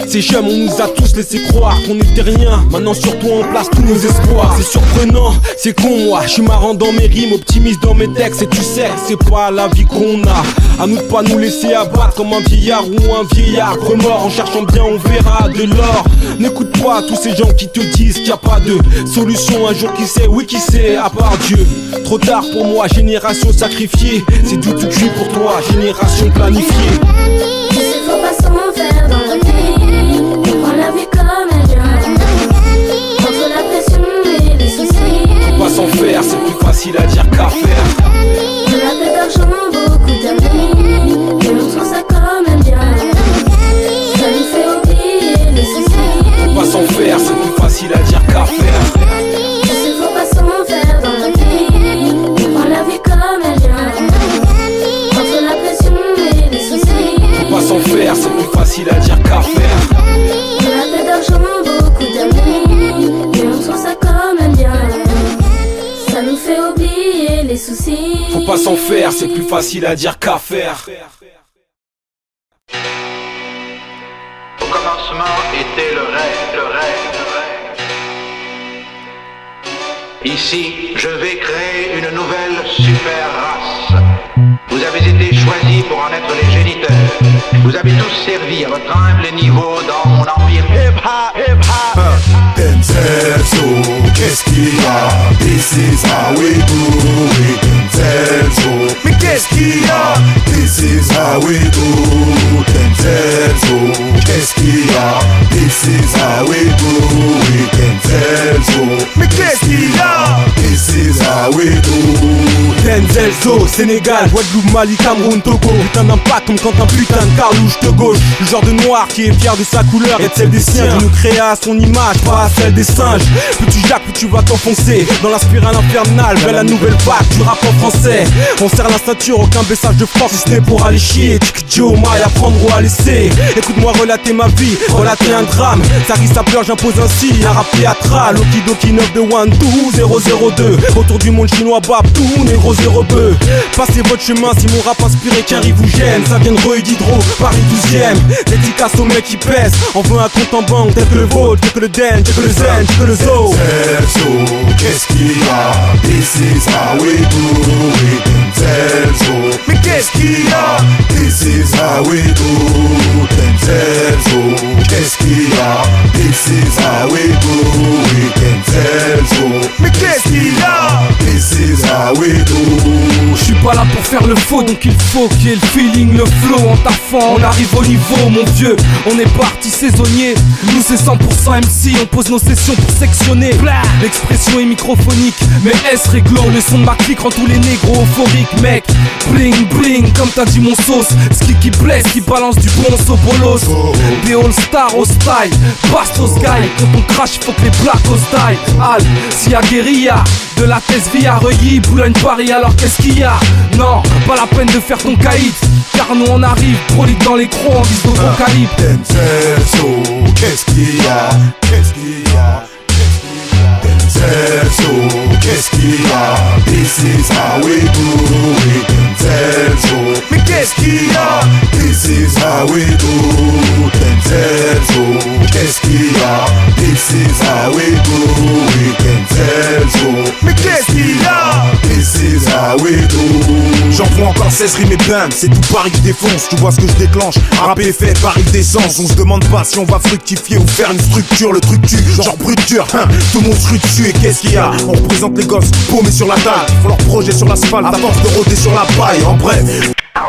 Ces jeunes, on nous a tous laissé croire qu'on était rien. Maintenant sur toi on place tous nos espoirs. C'est surprenant, c'est con moi. Je suis marrant dans mes rimes, optimiste dans mes textes. Et tu sais, c'est pas la vie qu'on a. À nous de pas nous laisser abattre comme un vieillard ou un vieillard remords. En cherchant bien on verra de l'or. N'écoute pas tous ces gens qui te disent qu'il n'y a pas de solution. Un jour qui sait, oui qui sait, à part Dieu. Trop tard pour moi, génération sacrifiée. C'est tout cuit pour toi, génération planifiée. Je sais, faut pas s'en faire dans la vie. On prend la vie comme elle vient. Entre la pression et les soucis. Faut pas s'en faire, c'est plus facile à dire qu'à faire. On a peu d'argent, beaucoup d'amis. Mais on trouve ça comme elle vient. Ça nous fait oublier les soucis. Faut pas s'en faire, c'est plus facile à dire qu'à faire. Je sais, faut pas s'en faire dans la vie. On prend la vie comme elle vient. Entre la pression et les soucis. Faut pas s'en faire, c'est plus facile à dire qu'à faire. On a peu d'argent, beaucoup d'amis. Mais on trouve ça comme elle vient. Ça nous fait oublier les soucis. Faut pas s'en faire, c'est plus facile à dire qu'à faire. Au commencement était le rêve, le rêve, le rêve. Ici, je vais créer une nouvelle super race. Vous avez été choisis pour en être les géniteurs. Vous avez tous servi à votre humble niveau dans mon empire hip-hop, hip-hop. Denzelzo, qu'est-ce qu'il y a? This is how we do it. Denzelzo, mais qu'est-ce qu'il y a? This is how we do. Denzelzo, qu'est-ce qu'il y a? This is how we do it. Denzelzo, mais qu'est-ce qu'il y a? This is how we do. Denzelzo, Sénégal, Guadeloupe, Mali, Cameroun, Togo. Putain d'impact comme quand un putain de carlouche de gauche. Le genre de noir qui est fier de sa couleur et de celle des siens. Qui nous créa à son image, pas à celle des singes. Plus tu jacques, plus tu vas t'enfoncer dans la spirale infernale vers la nouvelle vague du rap en français. On serre la ceinture, aucun baissage de force, si ce n'est pour aller chier. Joe, maille à prendre ou à laisser. Écoute-moi relater ma vie, relater un drame. Ça rit, ça pleure, j'impose ainsi un rap théâtral. Okidoki 9 de 1, 12, 002. Autour du monde chinois, Babtou, négro 02. Passez votre chemin si mon rap inspiré qu'un riz vous gêne. Ça vient de Rue d'Hydro, Paris 12ème. Dédicace aux mecs qui pèsent. On veut un compte en banque, tel que le vôtre, tel que le den, tel que le zen, tel que le zoo. Denzelzo, qu'est-ce qu'il y a? This is how we do it. Denzelzo, mais qu'est-ce qu'il y a? This is how we do. Denzelzo, qu'est-ce qu'il y a? This is how we do it. Denzelzo, mais qu'est-ce qu'il y a? This is how we do. suis pas là pour faire le faux, donc il faut qu'il y ait le feeling, le flow. En taffant, on arrive au niveau, mon vieux. On est parti saisonnier. Nous c'est 100% MC, on pose nos sessions pour sectionner. L'expression est microphonique, mais S réglo. Le son de ma clique rend tous les négros euphoriques, mec. Bling bling, comme t'as dit mon sauce. Ski qui blesse, qui balance du bon sobolos. Des all-stars au style, bastos guy. Quand on crache, faut que les blacks au style. Al, s'il y a guérilla, de la thèse via Reuilly, Boulogne, Paris, alors qu'est-ce qu'il y a? Non, pas la peine de faire ton caïd, car nous on arrive, prolique dans les crocs, en vise au calibre. Qu'est-ce qu'il y a? Qu'est-ce qu'il y a? Qu'est-ce qu'il y a? This is how we do it. Mais qu'est-ce qu'il y a? This is how we do it. Qu'est-ce qu'il y a? This is how we do it. Mais qu'est-ce qu'il y a? This is how we do. J'envoie encore 16 rimes et bam, c'est tout Paris que je défonce. Tu vois ce que je déclenche? Rap est fait, Paris d'essence. On se demande pas si on va fructifier ou faire une structure. Le truc tue, genre brut dur, tout le monde se rue dessus. Et qu'est-ce qu'il y a? On représente les gosses paumés sur la table. Font leur projet sur l'asphalte à force de rôder sur la paille. En bref,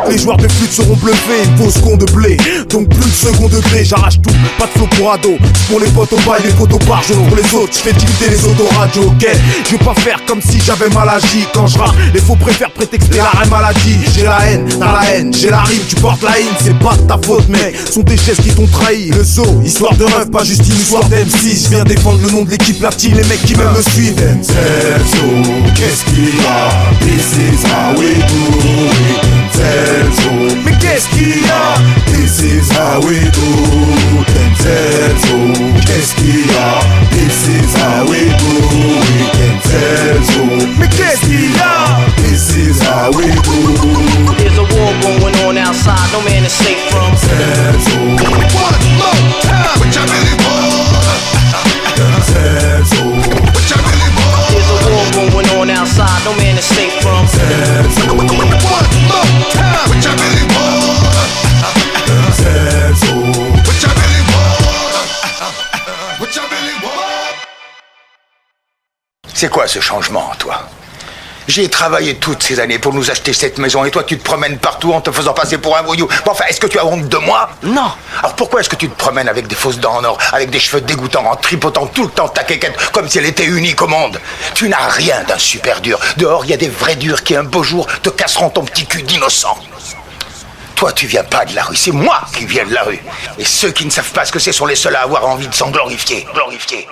les joueurs de flûte seront bluffés, une fausse con de blé. Donc plus de second degré, j'arrache tout, pas de flow pour ado. Pour les potes au bail, les photos par jour. Pour les autres, je fais tilter les autoradios, ok. Je vais pas faire comme si j'avais maladie. Quand je rappe, les faux préfèrent prétexter la maladie. J'ai la haine, t'as la haine, j'ai la rime. Tu portes la haine, c'est pas de ta faute mec. Sont tes gestes qui t'ont trahi. Le zoo, histoire de rêve, pas juste une histoire d'M6. Je viens défendre le nom de l'équipe latine, les mecs qui même me suivent. Qu'est-ce qu'il y a? This is how we do it. Mais qu'est-ce qu'il y a? This is how we do it. Qu'est-ce qu'il y a? This is how we do it. Mais qu'est-ce qu'il y a? This is how we do it. There's a war going on outside, no man is safe from. One more time, what you really want? There's a war going on outside, no man is safe from. One more time, what you really want? What you really want? What you really want? C'est quoi ce changement, toi? J'ai travaillé toutes ces années pour nous acheter cette maison et toi tu te promènes partout en te faisant passer pour un voyou. Bon, enfin, est-ce que tu as honte de moi? Non. Alors pourquoi est-ce que tu te promènes avec des fausses dents en or, avec des cheveux dégoûtants, en tripotant tout le temps ta quéquette comme si elle était unique au monde? Tu n'as rien d'un super dur. Dehors, il y a des vrais durs qui un beau jour te casseront ton petit cul d'innocent. Toi, tu viens pas de la rue, c'est moi qui viens de la rue. Et ceux qui ne savent pas ce que c'est sont les seuls à avoir envie de s'en glorifier. Glorifier.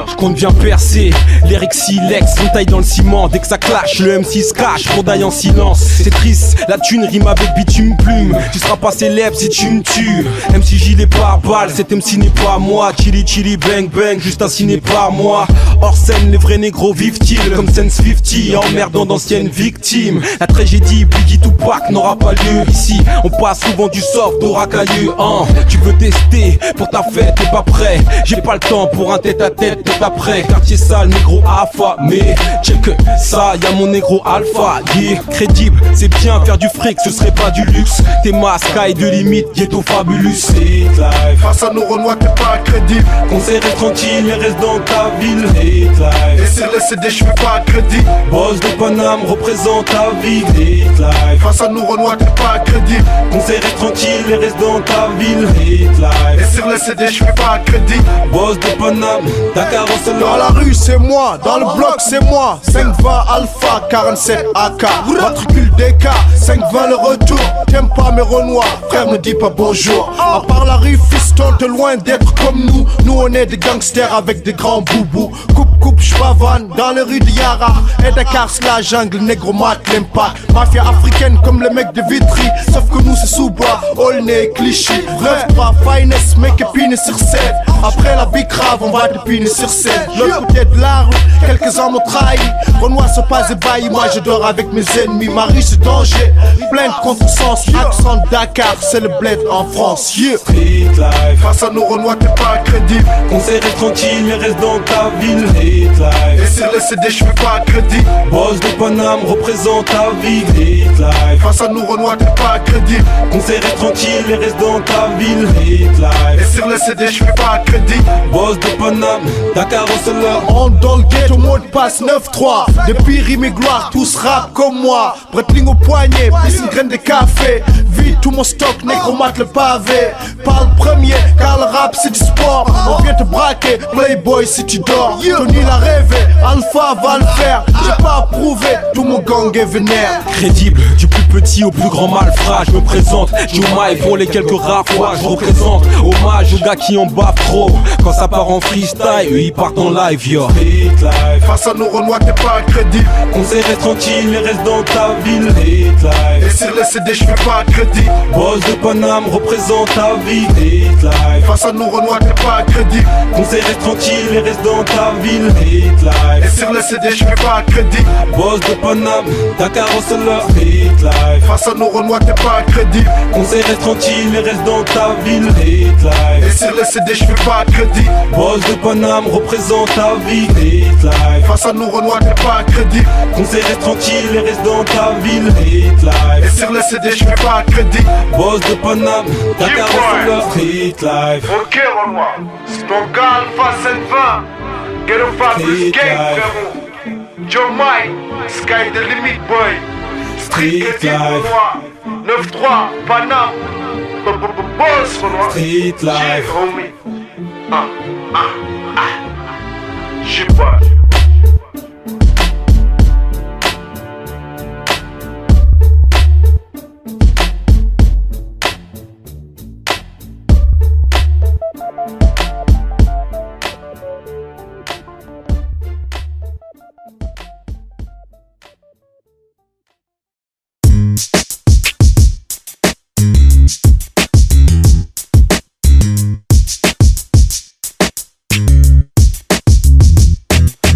Je compte bien percer, l'Eric Silex, on taille dans le ciment. Dès que ça clash, le MC se cache, Rondaille en silence. C'est triste, la thune rime avec bitume plume. Tu seras pas célèbre si tu me tues. MC gilet par balle, cet MC n'est pas moi. Chili chili bang bang, juste assassiné par moi. Hors scène, les vrais négros vivent-ils comme Sense 50, emmerdant d'anciennes victimes. La tragédie, Biggie Tupac n'aura pas lieu ici. On passe souvent du soft au racailleux, hein. Tu veux tester pour ta fête, t'es pas prêt. J'ai pas le temps pour un tête-à-tête, t'es pas prêt. Quartier sale, négro affamé. Check ça, y'a mon négro alpha. Yeah, crédible, c'est bien faire du fric, ce serait pas du luxe. T'es mascaille de limite, ghetto fabulous. Hit life, face à nos renois, t'es pas crédible. Concert est tranquille et reste dans ta ville. Hit life, et sur le CD, j'fais pas crédit. Boss de Paname représente ta ville. Hit life, face à nos renois, t'es pas crédible. Concert est tranquille et reste dans ta ville. Hit life, et sur le CD, j'fais pas crédit. Boss de Paname, Dakar en solo. Dans la rue c'est moi, dans le bloc c'est moi. 520 Alpha, 47 AK, matricule DK, 520 le retour. T'aimes pas mes renois, frère me dis pas bonjour. À part la rue fiston, t'es loin d'être comme nous. Nous on est des gangsters avec des grands boubous. Coupe, j'pavane dans les rues de Yara. Et Dakar c'est la jungle, négro mat l'impact. Mafia africaine comme le mec de Vitry. Sauf que nous c'est sous-bois, Aulnay, Clichy. Rêve pas finesse, mec épine sur 7. Après la bicrave, on va va dépiner sur scène. L'autre côté de la rue, quelques-uns m'ont trahi. Renoir se passe ébahi, moi je dors avec mes ennemis. Marie c'est danger, plein de contresens. Accent de Dakar, c'est le bled en France. Yeah. Street life, face à nous Renoir t'es pas crédible. Concert est tranquille et reste dans ta ville. Street life, et sur le CD je fais pas crédit. Boss de Paname représente ta vie. Street life, face à nous Renoir t'es pas crédible. Concert est tranquille et reste dans ta ville. Street life, et sur le CD je fais pas crédit. Boss de Paname, Dakar au cela. On dans le ghetto, mot de passe 9-3. Depuis rime et gloire, tous rap comme moi. Bretling au poignet, plus une graine de café. Vide tout mon stock, nécromate le pavé. Parle premier, car le rap c'est du sport. On vient te braquer, playboy si tu dors. Tony l'a rêvé, Alpha va le faire. J'ai pas approuvé, tout mon gang est vénère. Crédible, du plus petit au plus grand malfrat. Je me présente, Jomaï pour les quelques rares fois. Je représente, hommage aux gars qui en battent trop. Quand ça part en freestyle, eux ils partent en live, yo. Street life, face à nous Renoir t'es pas crédible. Concert est tranquille et reste dans ta ville. Street life, et sur le CD je fais pas crédit. Boss de Paname représente ta vie. Street life, face à nous Renoir t'es pas crédit. Concert est tranquille et reste dans ta ville. Street life, et sur le CD je fais pas crédit. Boss de Paname, Dakar au cela. Street life, face à nous Renoir t'es pas crédit. Concert est tranquille et reste dans ta ville. Street life, et sur le CD je fais pas crédit. Boss de Paname représente ta vie. Street life, face à nous Renoir t'es pas crédit. Concert est tranquille et reste dans ta ville. Street life, et sur le CD je fais pas crédit. Boss de Paname, Dakar au cela. Street life, ok Renoir, c'est ton gars Alpha 720. Get up out this game frérot. Joe Mike, sky the limit boy. Street life, 9-3, Paname. Boss Renoir. Street life, homie. J'sais pas.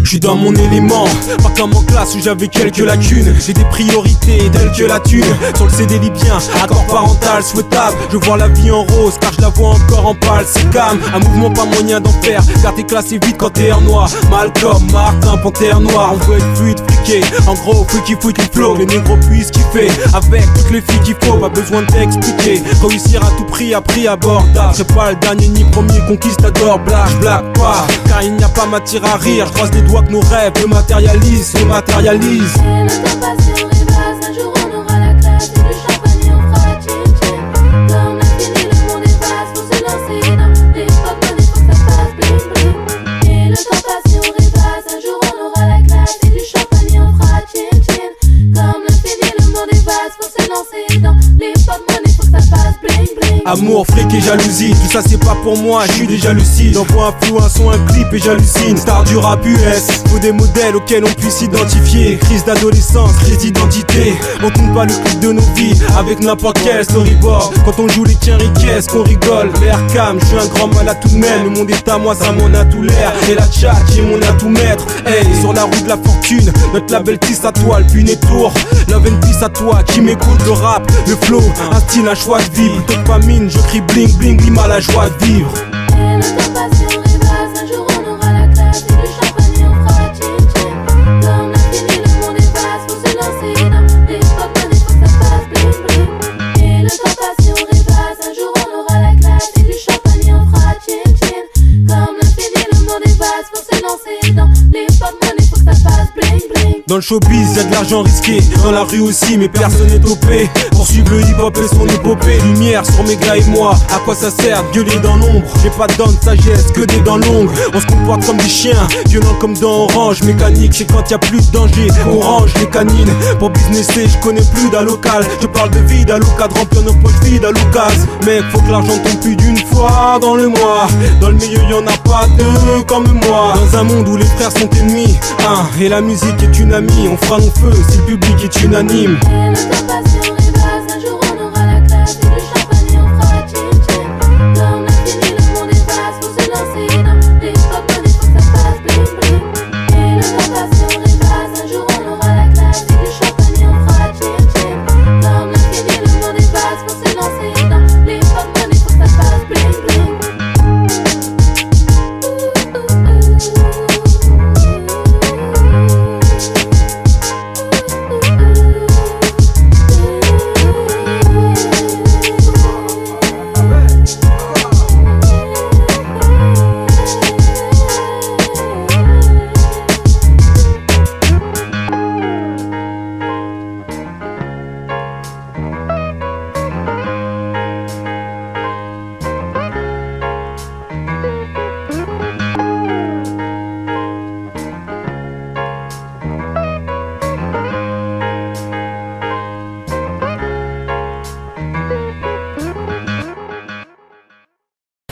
Je suis dans mon élément, pas comme en classe où j'avais quelques lacunes. J'ai des priorités telles que la thune. Sur le CD libyen, accord parental souhaitable. Je vois la vie en rose car je la vois encore en pâle. C'est calme, un mouvement pas moyen d'en faire. Car t'es classé vite quand t'es en noir. Malcolm, Martin, Panthère Noire. On veut être fluide, fliqué. En gros, freaky flow. Les négros puissent kiffer. Avec toutes les filles qu'il faut, pas besoin de t'expliquer. Réussir à tout prix, à prix abordable. C'est pas le dernier ni premier conquistador. Blague pas, car il n'y a pas matière à rire. Je croise les doigts que nos rêves le matérialisent, se matérialisent. Et le temps passe et on rêvasse, un jour on aura la classe et du champagne et on fera tchin-tchin. Comme l'infini, le monde est vaste, faut se lancer dans les pop money, faut que ça fasse bling bling. Et le temps passe et on rêvasse, un jour on aura la classe et du champagne et on fera tchin-tchin. Comme l'infini, le monde est vaste, faut se lancer dans les pop money, faut que ça fasse bling bling. Amour, fric et jalousie, tout ça c'est pas pour moi, je suis déjà lucide. Envoie un flou, un son, un clip et j'hallucine. Star du rap US, faut des modèles auxquels on puisse s'identifier. Crise d'adolescence, crise d'identité. On tourne pas le clip de nos vies avec n'importe quel storyboard. Quand on joue les quinri, qu'est-ce qu'on rigole. L'air calme, je suis un grand malade tout de même. Le monde est à moi, ça m'en a tout l'air. Et la tchat, j'ai mon atout maître. Hey, sur la route de la fortune, notre label tisse à toi, le puis tour. Love and peace à toi qui m'écoute, le rap, le flow, un style, un choix de vie. Plutôt que famine, je crie bling bling, lima la joie de vivre. Et le temps passe et on rêvasse, un jour on aura la classe et du champagne et on fera tchin-tchin. Comme l'infini, le monde est vaste, faut se lancer dans les pop money, faut que ça fasse bling bling. Et le temps passe et on rêvasse, un jour on aura la classe et du champagne et on fera tchin-tchin. Comme l'infini, le monde est vaste, faut se lancer dans les pop money, faut que ça fasse bling bling. Dans le showbiz, y'a de l'argent risqué. Dans la rue aussi, mais personne n'est topé. Pour suivre le hip-hop et son épopée. Lumière sur mes gars et moi. À quoi ça sert de gueuler dans l'ombre? J'ai pas de dents de sagesse, que des dents longues. On se comporte comme des chiens, violents comme dans Orange. Mécanique, c'est quand y'a plus de danger qu'on range les canines. Pour businesser, je connais plus d'un local. Je parle de vie, à l'occasion de remplir nos poches vides à l'occasion. Mec, faut que l'argent tombe plus d'une fois dans le mois. Dans le milieu, y'en a pas deux comme moi. Dans un monde où les frères sont ennemis, et la musique est une amie. On fera nos feux si le public est unanime. Et le temps passe et on rêvasse, un jour on aura la classe et du champagne et on fera tchin-tchin. Comme l'infini, le monde est vaste, faut se lancer dans les pop money,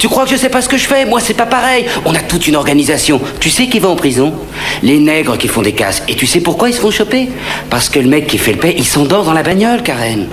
Tu crois que je sais pas ce que je fais? Moi, c'est pas pareil. On a toute une organisation. Tu sais qui va en prison? Les nègres qui font des casses. Et tu sais pourquoi ils se font choper? Parce que le mec qui fait le paix, il s'endort dans la bagnole, Karen.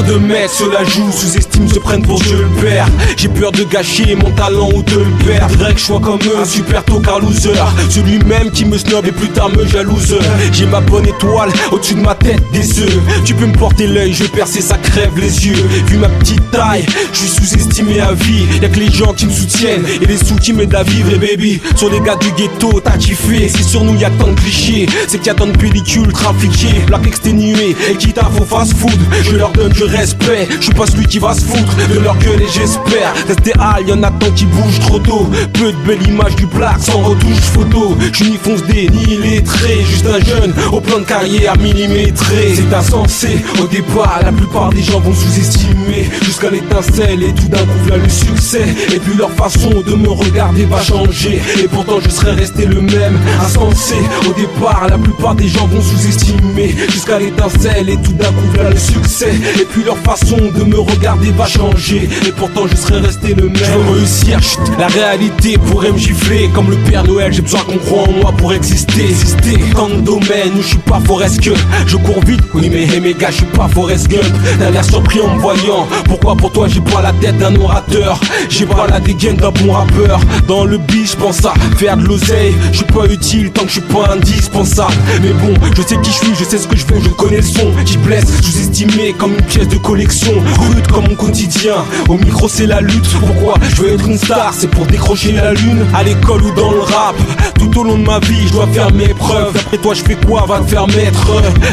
De mettre sur la joue, sous-estime, se prennent pour Dieu le Père. J'ai peur de gâcher mon talent ou de le perdre. Faudrait que je sois comme eux, un super tocard loser. Celui-même qui me snob et plus tard me jalouse. J'ai ma bonne étoile au-dessus de ma tête des œufs. Tu peux me porter l'œil, je vais percer, ça crève les yeux. Vu ma petite taille, je suis sous-estimé à vie. Y'a que les gens qui me soutiennent et les sous qui m'aident à vivre. Et baby, sur les gars du ghetto, t'as kiffé. Si sur nous y'a tant de clichés, c'est qu'il y a tant de pellicules trafiquées, plaques exténuées et qui taffent au fast-food. Je leur donne du respect, je suis pas celui qui va se foutre de leur gueule et j'espère rester hal, y'en a tant qui bougent trop tôt. Peu de belles images du black sans retouche photo. Je suis ni fonce D ni illettré, juste un jeune au plan de carrière millimétré. C'est insensé, au départ la plupart des gens vont sous-estimer jusqu'à l'étincelle et tout d'un coup voilà le succès. Et puis leur façon de me regarder va changer et pourtant je serai resté le même. Insensé, au départ la plupart des gens vont sous-estimer jusqu'à l'étincelle et tout d'un coup voilà le succès. Et puis leur façon de me regarder va changer et pourtant je serai resté le même. Je veux réussir, chut, la réalité pourrait me gifler. Comme le Père Noël, j'ai besoin qu'on croit en moi pour exister. Tant de domaines où je suis pas Forrest Gump. Je cours vite, oui mais mes gars, je suis pas Forrest Gump. T'as l'air surpris en me voyant. Pourquoi pour toi j'ai pas la tête d'un orateur? J'ai pas la dégaine d'un bon rappeur. Dans le beat, je pense à faire de l'oseille. Je suis pas utile tant que je suis pas indispensable. Mais bon, je sais qui je suis, je sais ce que je fais, je connais le son qui blesse, sous-estimé comme une pièce de collection, rude comme mon quotidien. Au micro c'est la lutte. Pourquoi je veux être une star? C'est pour décrocher la lune. À l'école ou dans le rap, tout au long de ma vie je dois faire mes preuves. D'après toi je fais quoi? Va te faire mettre.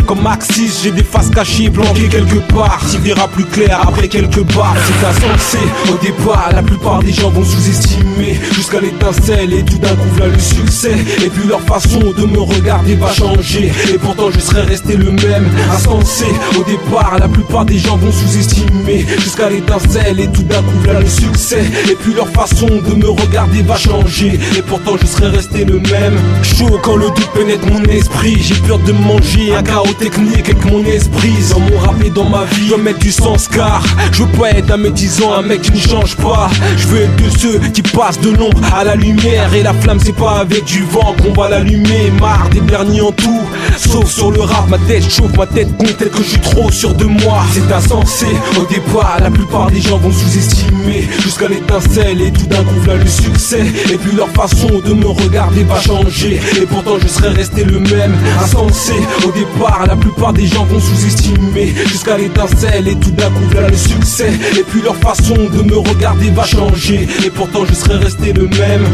Comme Maxis, j'ai des faces cachées, planquées quelque part. T'y verras plus clair après quelques barres. C'est insensé, au départ la plupart des gens vont sous-estimer jusqu'à l'étincelle et tout d'un coup voilà le succès. Et puis leur façon de me regarder va changer et pourtant je serai resté le même. Insensé, au départ la plupart des gens vont sous-estimer jusqu'à l'étincelle et tout d'un coup voilà le succès. Et puis leur façon de me regarder va changer et pourtant je serai resté le même. Chaud quand le doute pénètre mon esprit. J'ai peur de manger un chaos technique avec mon esprit. Dans mon rap et dans ma vie, je dois mettre du sens car je veux pas être à mes 10 ans un mec qui ne change pas. Je veux être de ceux qui passent de l'ombre à la lumière. Et la flamme c'est pas avec du vent qu'on va l'allumer. Marre des berniers en tout, sauf sur le rap. Ma tête chauffe, ma tête compte telle que je suis trop sûr de moi. C'est insensé, au départ la plupart des gens vont sous-estimer jusqu'à l'étincelle et tout d'un coup voilà le succès. Et puis leur façon de me regarder va changer et pourtant je serai resté le même. Insensé, au départ la plupart des gens vont sous-estimer jusqu'à l'étincelle et tout d'un coup voilà le succès. Et puis leur façon de me regarder va changer et pourtant je serai resté le même.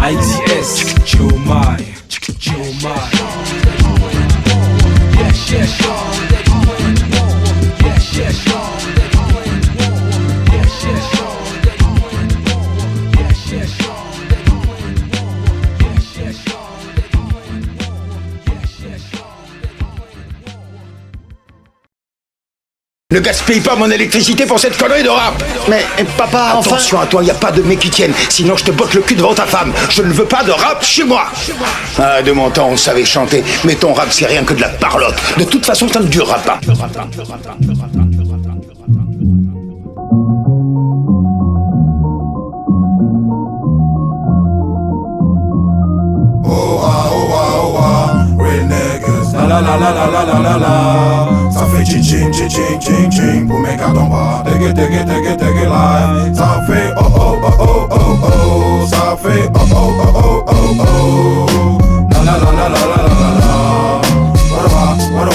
IZS, Jomai, Jomai. Yes, yes, yes, yes. Ne gaspille pas mon électricité pour cette connerie de rap. Mais papa, enfin... Attention à toi, y a pas de mecs qui tiennent, sinon je te botte le cul devant ta femme. Je ne veux pas de rap chez moi. Ah, de mon temps, on savait chanter, mais ton rap c'est rien que de la parlotte. De toute façon, ça ne durera pas. La la la la la la la la. Ça fait ching ching ching ching ching ching pour mes cartons bas. Take it live. Ça fait oh oh oh oh oh oh. Ça fait oh oh oh oh oh oh. La la la la la la la la la. La la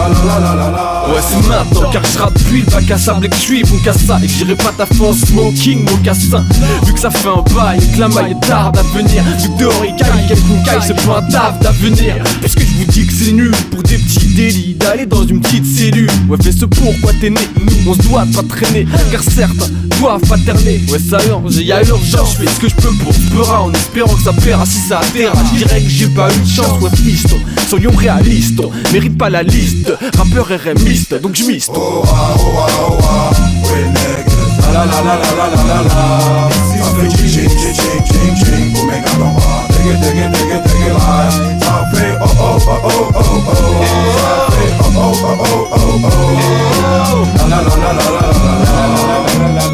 la la la la la. Ouais c'est maintenant, car je rappe depuis le bac à sable et que je suis bon qu'à ça. Et que j'irai pas taffer en smoking, mocassin. Vu que ça fait un bail et que la maille est tarde à venir. Vu que dehors il caille, quelqu'un caille, c'est pas un taf d'avenir. Puisque je vous dis que c'est nul pour des petits délits d'aller dans une petite cellule. Ouais fais ce pourquoi t'es né, nous on se doit pas traîner. Car certains doivent paterner. Ouais ça urge, y'a l'urgence, je fais ce que je peux pour Peura en espérant que ça paiera si ça atterra. Je dirais que j'ai pas eu de chance, ouais fiston. Soyons réalistes, on mérite pas la liste. Rappeur RMiste, donc je miste. Oh ah, oh ah, oh ah, ouais nègre. La la la la la la la la. Ça fait ching ching ching ching ching pour mes gars d'en bas. Take it right. Ça fait oh oh oh oh oh oh. Ça fait oh oh oh oh oh oh. La la la la la la la.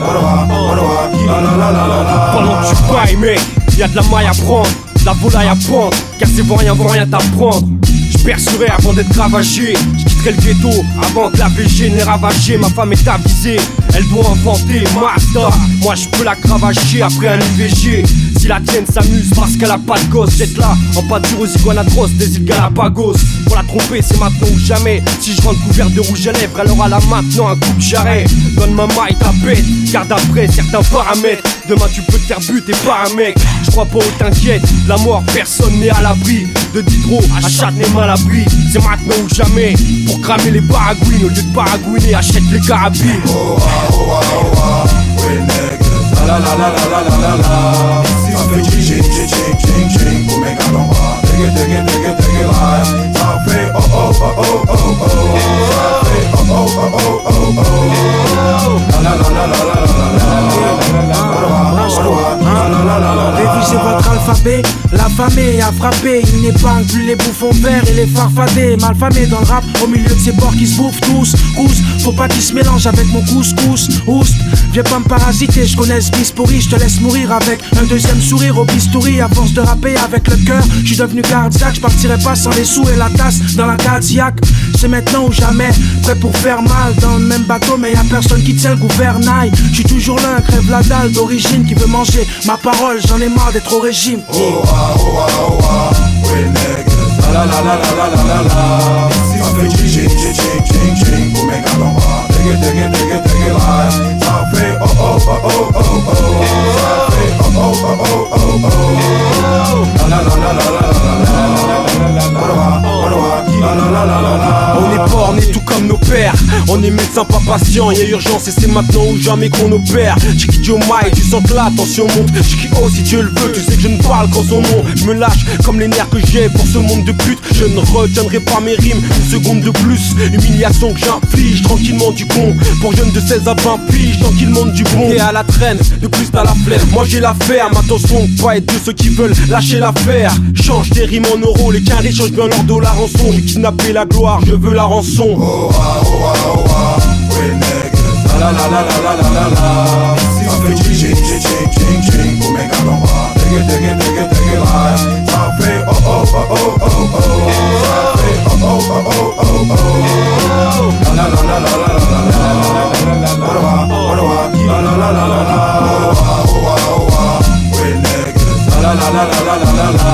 Pendant que tu bailles mec, y'a de la maille à prendre, de la volaille à prendre. Car c'est vont rien t'apprendre. J'percerai avant d'être ravagé. J'quitterai le ghetto avant de la VG n'est ravagé. Ma femme est avisée, elle doit inventer Mazda. Moi j'peux la cravacher après un IVG. Si la tienne s'amuse parce qu'elle a pas de gosse, jette là en pâture aux iguanes atroces des îles Galapagos. Pour la tromper c'est maintenant ou jamais. Si je rentre couvert de rouge à lèvres, elle aura là maintenant un coup de jarret. Donne ma maille ta bête, garde après certains paramètres. Demain tu peux te faire buter par un mec. J'crois pas où t'inquiète, la mort personne n'est à l'abri. De Diderot à Châtenay à l'abri. C'est maintenant ou jamais. Pour cramer les baragouines, au lieu de baragouiner, achète les carabines. Oh ah, oh ah, oh ah, ouais nègre. La la la la la la la la. Ça fait ching ching ching ching ching pour mes gars d'en bas. Take it right. Ça fait oh oh oh oh oh oh. Ça fait oh oh oh oh oh oh. La la la la la la la la. Révisez votre alphabet, l'affamé a frappé. Il n'épargne plus les bouffons verts et les farfadés. Malfamés dans le rap, au milieu de ces porcs qui se bouffent tous. Ous, faut pas qu'ils se mélangent avec mon couscous. Oust, viens pas me parasiter, je connais ce bis pourri. Je te laisse mourir avec un deuxième sourire au bistouri. À force de rapper avec le cœur, je suis devenu cardiaque. Je partirai pas sans les sous et la tasse dans la Cadillac. C'est maintenant ou jamais, prêt pour faire mal. Dans le même bateau mais y'a personne qui tient le gouvernail. Je suis toujours là, un crève la dalle d'origine qui veut manger ma parole, j'en ai marre d'être au régime. Oh ah, oh ah, oh ah, ouais nègre. La la la la la la la la. Ça fait ching ching ching ching ching pour mes gars d'en bas. Take it right. Ça fait oh oh oh oh oh oh. Ça fait oh oh oh oh oh oh. La la la la la la On est borné tout comme nos pères. On est médecins pas patients, y'a urgence et c'est maintenant ou jamais qu'on opère. Chiki Joe Mike, tu sens que la tension monte. Chiki oh si Dieu le veut, tu sais que je ne parle qu'en son nom. Je me lâche comme les nerfs que j'ai pour ce monde de pute. Je ne retiendrai pas mes rimes, une seconde de plus. Humiliation que j'inflige, tranquillement du con. Pour jeunes de 16 à 20 piges, tant qu'ils montent du bon. Et à la traîne, de plus t'as la flemme. Moi j'ai la ferme, attention, pas être de ceux qui veulent lâcher l'affaire. Change tes rimes en euros, les carrés changent bien leur dos la rançon. J'ai kidnappé la gloire, je veux la rançon. Oh ah, oh ah, oh ah, ouais nègre. La la la la la la la la. Ça fait ching ching ching ching ching pour mes gars d'en bas. Take it right. Ça fait oh oh oh oh oh oh. Ça fait oh oh oh oh oh oh. La la la la la la la la. La la la la. Oh ah, oh ah, oh ah, ouais nègre. La la la la la la la la.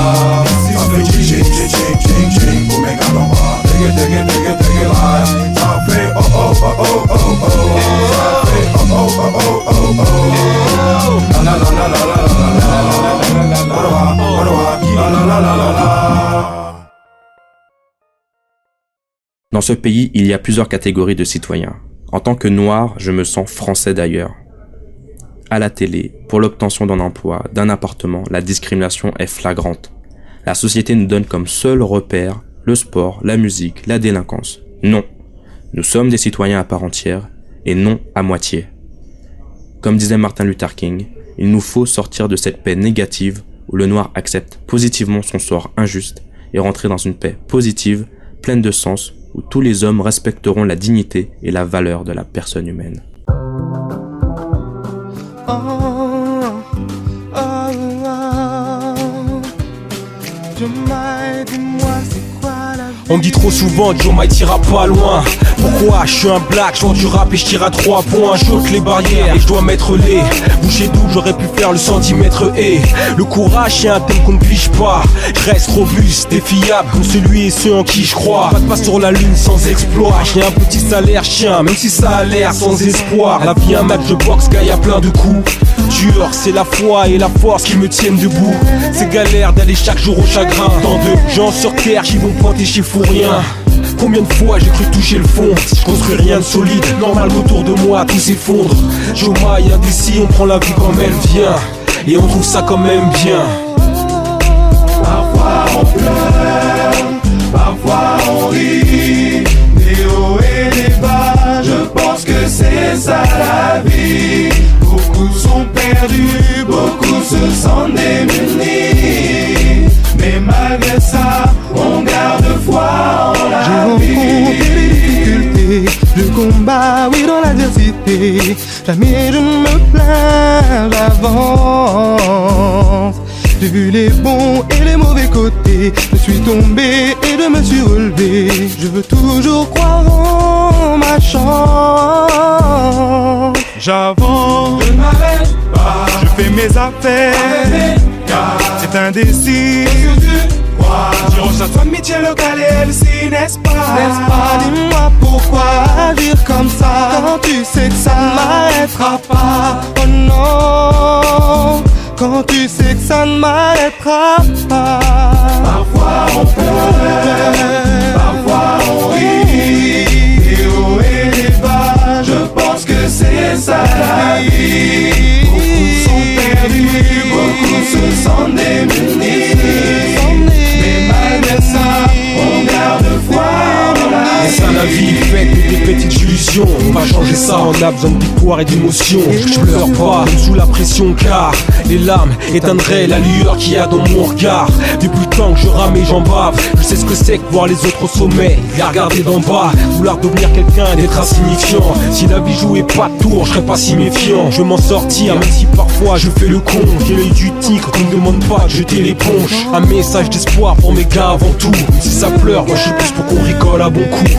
Ça fait ching ching ching ching ching pour mes gars d'en bas. Take it right. Ça fait oh oh oh oh oh oh. Ça fait oh oh oh oh oh oh. La la la la la la la. Dans ce pays, il y a plusieurs catégories de citoyens. En tant que noir, je me sens français d'ailleurs. À la télé, pour l'obtention d'un emploi, d'un appartement, la discrimination est flagrante. La société nous donne comme seul repère le sport, la musique, la délinquance. Non, nous sommes des citoyens à part entière et non à moitié. Comme disait Martin Luther King, il nous faut sortir de cette paix négative où le noir accepte positivement son sort injuste et rentrer dans une paix positive, pleine de sens, où tous les hommes respecteront la dignité et la valeur de la personne humaine. Dis-moi, c'est quoi la vie? On me dit trop souvent, Joma t'ira pas loin. Pourquoi? Je suis un black, je vends du rap et je tire à 3 points. J'ôte les barrières et je dois mettre les bouchées doubles, j'aurais pu faire le centimètre et le courage c'est un thème qu'on ne pige pas. Je reste robuste, défiable comme celui et ceux en qui je crois. Pas de passe sur la lune sans exploit. J'ai un petit salaire chien, même si ça a l'air sans espoir. La vie un match de boxe, gars y'a plein de coups. Dur, c'est la foi et la force qui me tiennent debout. C'est galère d'aller chaque jour au chagrin. Tant de gens sur terre qui vont pointer chez fou rien. Combien de fois j'ai cru toucher le fond? Si je construis rien de solide, normal qu'autour de moi tout s'effondre. Joma et indécis, on prend la vie comme elle vient et on trouve ça quand même bien. Parfois on pleure, parfois on rit, des hauts et des bas, je pense que c'est ça la vie. Beaucoup sont perdus, beaucoup se sentent démunis, mais malgré ça, on garde foi en la vie. J'ai rencontré des difficultés, je combats, oui, dans l'adversité. Jamais je ne me plains, j'avance. J'ai vu les bons et les mauvais côtés. Je suis tombé et je me suis relevé. Je veux toujours croire en ma chance. J'avance, je ne m'arrête pas, je fais mes affaires, c'est indécis. Je recherche un métier local et elle aussi, n'est-ce pas? Dis-moi pourquoi agir comme ça quand tu sais que ça ne m'arrêtera pas. Oh non, quand tu sais que ça ne m'arrêtera pas. Parfois on pleure, parfois on rit, des hauts et des bas, je pense que c'est ça la vie. Beaucoup sont perdus, beaucoup se sentent démunis, mais malgré ça, on garde foi en la vie. C'est ça la vie, faite des petites illusions. On va changer ça, on a besoin de victoire et d'émotion. Je pleure pas, même sous la pression car les larmes éteindraient la lueur qu'il y a dans mon regard. Depuis le temps que je rame et j'en bave, je sais ce que c'est que voir les autres au sommet, les regarder d'en bas, vouloir devenir quelqu'un, d'être insignifiant. Si la vie jouait pas de tour, je serais pas si méfiant. Je veux m'en sortir, même si parfois je fais le con. J'ai l'œil du tigre, qu'on me demande pas de jeter l'éponge. Un message d'espoir pour mes gars avant tout. Si ça pleure, moi je suis plus pour qu'on rigole à bon coup.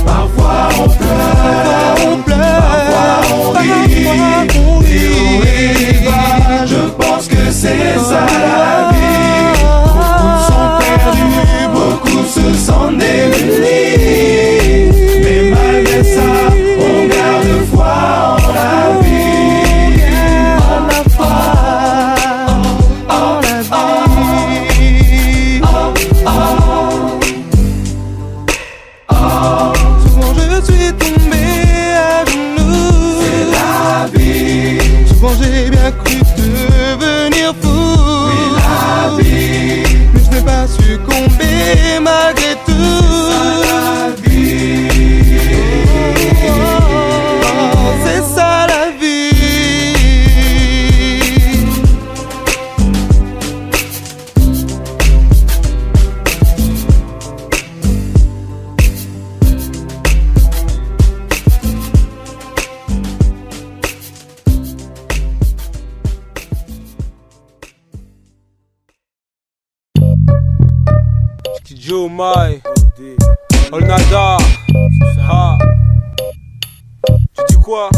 Parfois on pleure, parfois on rit, des hauts et des bas, je pense que c'est ça la vie. Beaucoup sont perdus, beaucoup se sentent démunis, mais malgré ça, on garde foi en la vie. En la foi, en la vie. Souvent je suis tombé à genoux. C'est la vie. Souvent j'ai bien cru devenir fou. Oui, la vie. Mais je n'ai pas succombé malgré tout. C'est ça la vie. Joma, Olnada, ah. Tu dis quoi?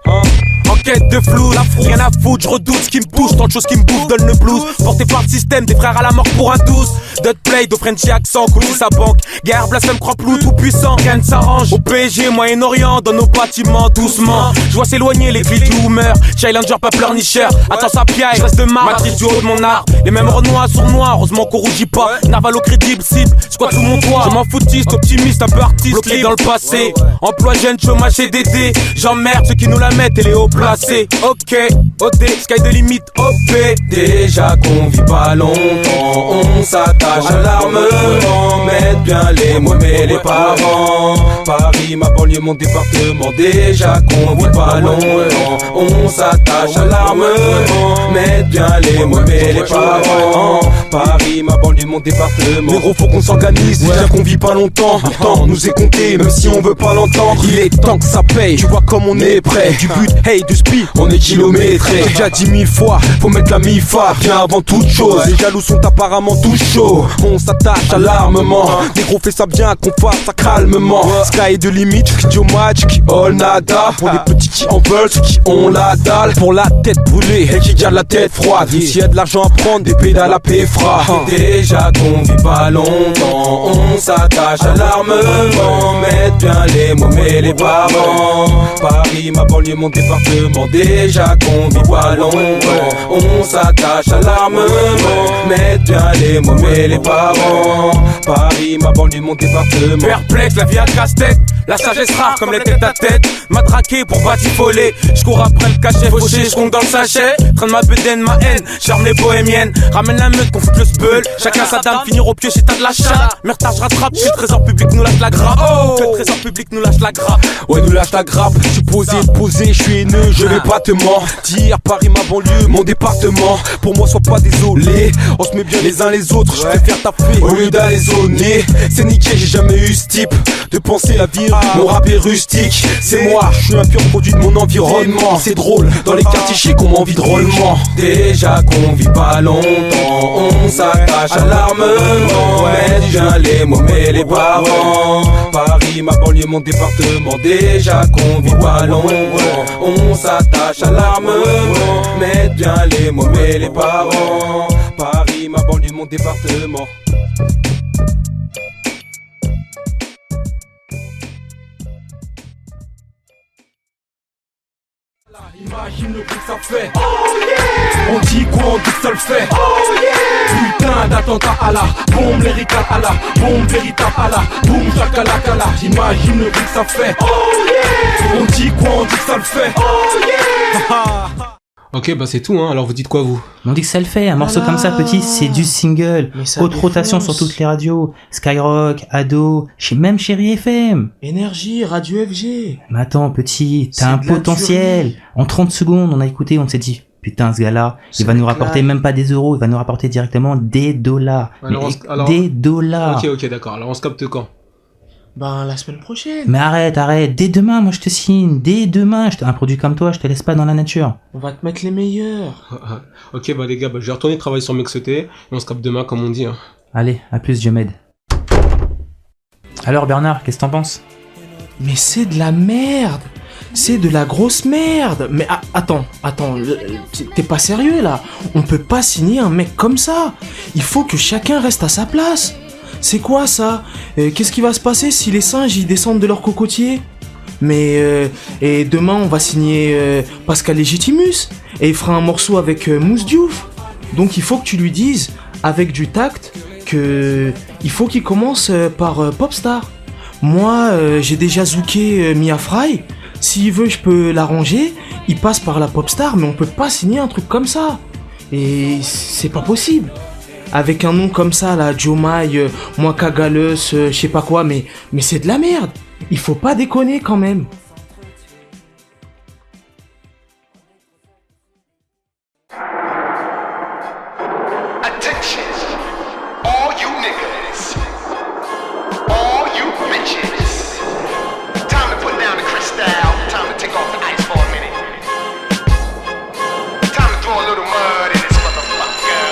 Hein? Enquête de flou, la fou, rien à foutre, je redoute ce qui me pousse, tant de choses qui me bouffent, donne le blues. Porté par le système, des frères à la mort pour un 12. Dutplay, de Frenchy accent, coulou sa banque. Guerre, blasphème, croix plou, tout puissant, rien ne s'arrange. Au PSG, Moyen-Orient, dans nos bâtiments, doucement. Je vois s'éloigner les clés du Hoomer. Challenger, pas pleurnicheur, attends ça piaille, je reste de marre. Matrice du haut de mon art, les mêmes renois sur noir, heureusement qu'on rougit pas. Narvalo crédible, cible, squat sous mon toit. Je m'en foutiste, optimiste, un peu artiste, bloqué dans le passé. Emploi jeune, chômage CDD. J'emmerde ceux qui nous la mettent et les hauts placés. Ok, OD, sky de limite, OP. Déjà qu'on vit pas longtemps, on s'attache à l'armement. Mettre bien les mots mais les parents. Paris, ma banlieue, mon département. Déjà qu'on vit pas longtemps, on s'attache à l'armement. Mettre bien les mots mais les parents. Paris, ma banlieue, mon département. Négro, faut qu'on s'organise, déjà qu'on vit pas longtemps. Le temps nous est compté, même si on veut pas l'entendre. Il est temps que ça paye, tu vois comme on est prêt. Du but, hey, du speed, on est kilométré. rentré. J'ai déjà dit 1000 fois, faut mettre la mi-fa bien avant toute chose. Les jaloux sont apparemment tout chauds. On s'attache à l'armement. Négro fait ça bien, qu'on fasse ça calmement. Sky est de limite, Rio match, qui all nada. Pour les petits qui en veulent, ceux qui ont la dalle. Pour la tête brûlée et qui garde la tête froide. S'il y a de l'argent à prendre, des pédales à péfra. Déjà qu'on vit pas longtemps, on s'attache à l'armement. Mettre bien les mômes et les parents. Paris, ma banlieue, mon département. Déjà qu'on vit pas longtemps, on s'attache à l'armement. Mettre bien les mômes et les parents. Paris, ma banlieue, mon département. Perplexe, la vie à casse-tête. La sagesse rare comme les têtes à tête. Matraqué pour batifoler. J'cours après le cachet fauché, j'compte dans le sachet. Train de ma bedaine, ma haine, charme les bohémiennes. Ramène la meute, qu'on fout le sbeul. Chacun sa dame, finir au pied si t'as de la chatte. Merde, je rattrape, si le trésor public nous lâche la grappe. Que le trésor public nous lâche la grappe. Ouais, nous lâche la grappe. J'suis posé, j'suis haineux, je vais pas te mentir. Paris, ma banlieue, mon département. Pour moi, sois pas désolé. On se met bien les uns les autres, j'préfère taper au lieu d'aller zoner. C'est niqué, j'ai jamais eu ce type de penser à vivre. Mon rap est rustique, c'est moi, je suis un pur produit de mon environnement. C'est drôle, dans les quartiers chics on m'envie drôlement. Déjà qu'on vit pas longtemps, on s'attache à l'armement. Ouais, bien les mômes et les parents. Paris, ma banlieue, mon département. Déjà qu'on vit pas longtemps, on s'attache à l'armement. Mettre bien les mômes et les parents. Paris, ma banlieue, mon département. Imagine le bruit que ça fait. Oh yeah. On dit quoi, on dit que ça le fait. Oh yeah. Putain d'attentat à la bombe, lyrical à la bombe, véritable à la boum, chakalakala. J'imagine le bruit que ça fait. Oh yeah. On dit quoi, on dit que ça le fait. Oh yeah. Ok, bah c'est tout, hein. Alors vous dites quoi, vous? On dit que ça le fait, un morceau comme ça, petit, c'est du single. Haute rotation sur toutes les radios. Skyrock, Ado, même Chéri FM. Énergie, Radio FG. Mais attends, petit, t'as un potentiel. En 30 secondes, on a écouté, on s'est dit, putain, ce gars-là, il va nous rapporter même pas des euros, il va nous rapporter directement des dollars. Des dollars. Ok, d'accord. Alors on se capte quand? Ben, la semaine prochaine. Mais arrête. Dès demain, moi, je te signe. Dès demain, un produit comme toi, je te laisse pas dans la nature. On va te mettre les meilleurs. Ok, bah les gars, je vais retourner travailler sur Mixoté et on se capte demain, comme on dit. Hein. Allez, à plus, Dieu m'aide. Alors, Bernard, qu'est-ce que t'en penses? Mais c'est de la merde. C'est de la grosse merde. Mais attends, t'es pas sérieux, là? On peut pas signer un mec comme ça. Il faut que chacun reste à sa place. C'est quoi ça? Qu'est-ce qui va se passer si les singes ils descendent de leur cocotier? Mais et demain on va signer Pascal Légitimus et il fera un morceau avec Mousse Diouf. Donc il faut que tu lui dises avec du tact que il faut qu'il commence par Popstar. Moi j'ai déjà zouké Mia Fry. S'il veut je peux l'arranger. Il passe par la Popstar mais on peut pas signer un truc comme ça. Et c'est pas possible. Avec un nom comme ça, là, Jomai, Mwaka Galus, je sais pas quoi, mais c'est de la merde. Il faut pas déconner quand même. Attention, all you niggas, all you bitches. Time to put down the crystal, time to take off the ice for a minute. Time to throw a little mud in this motherfucker.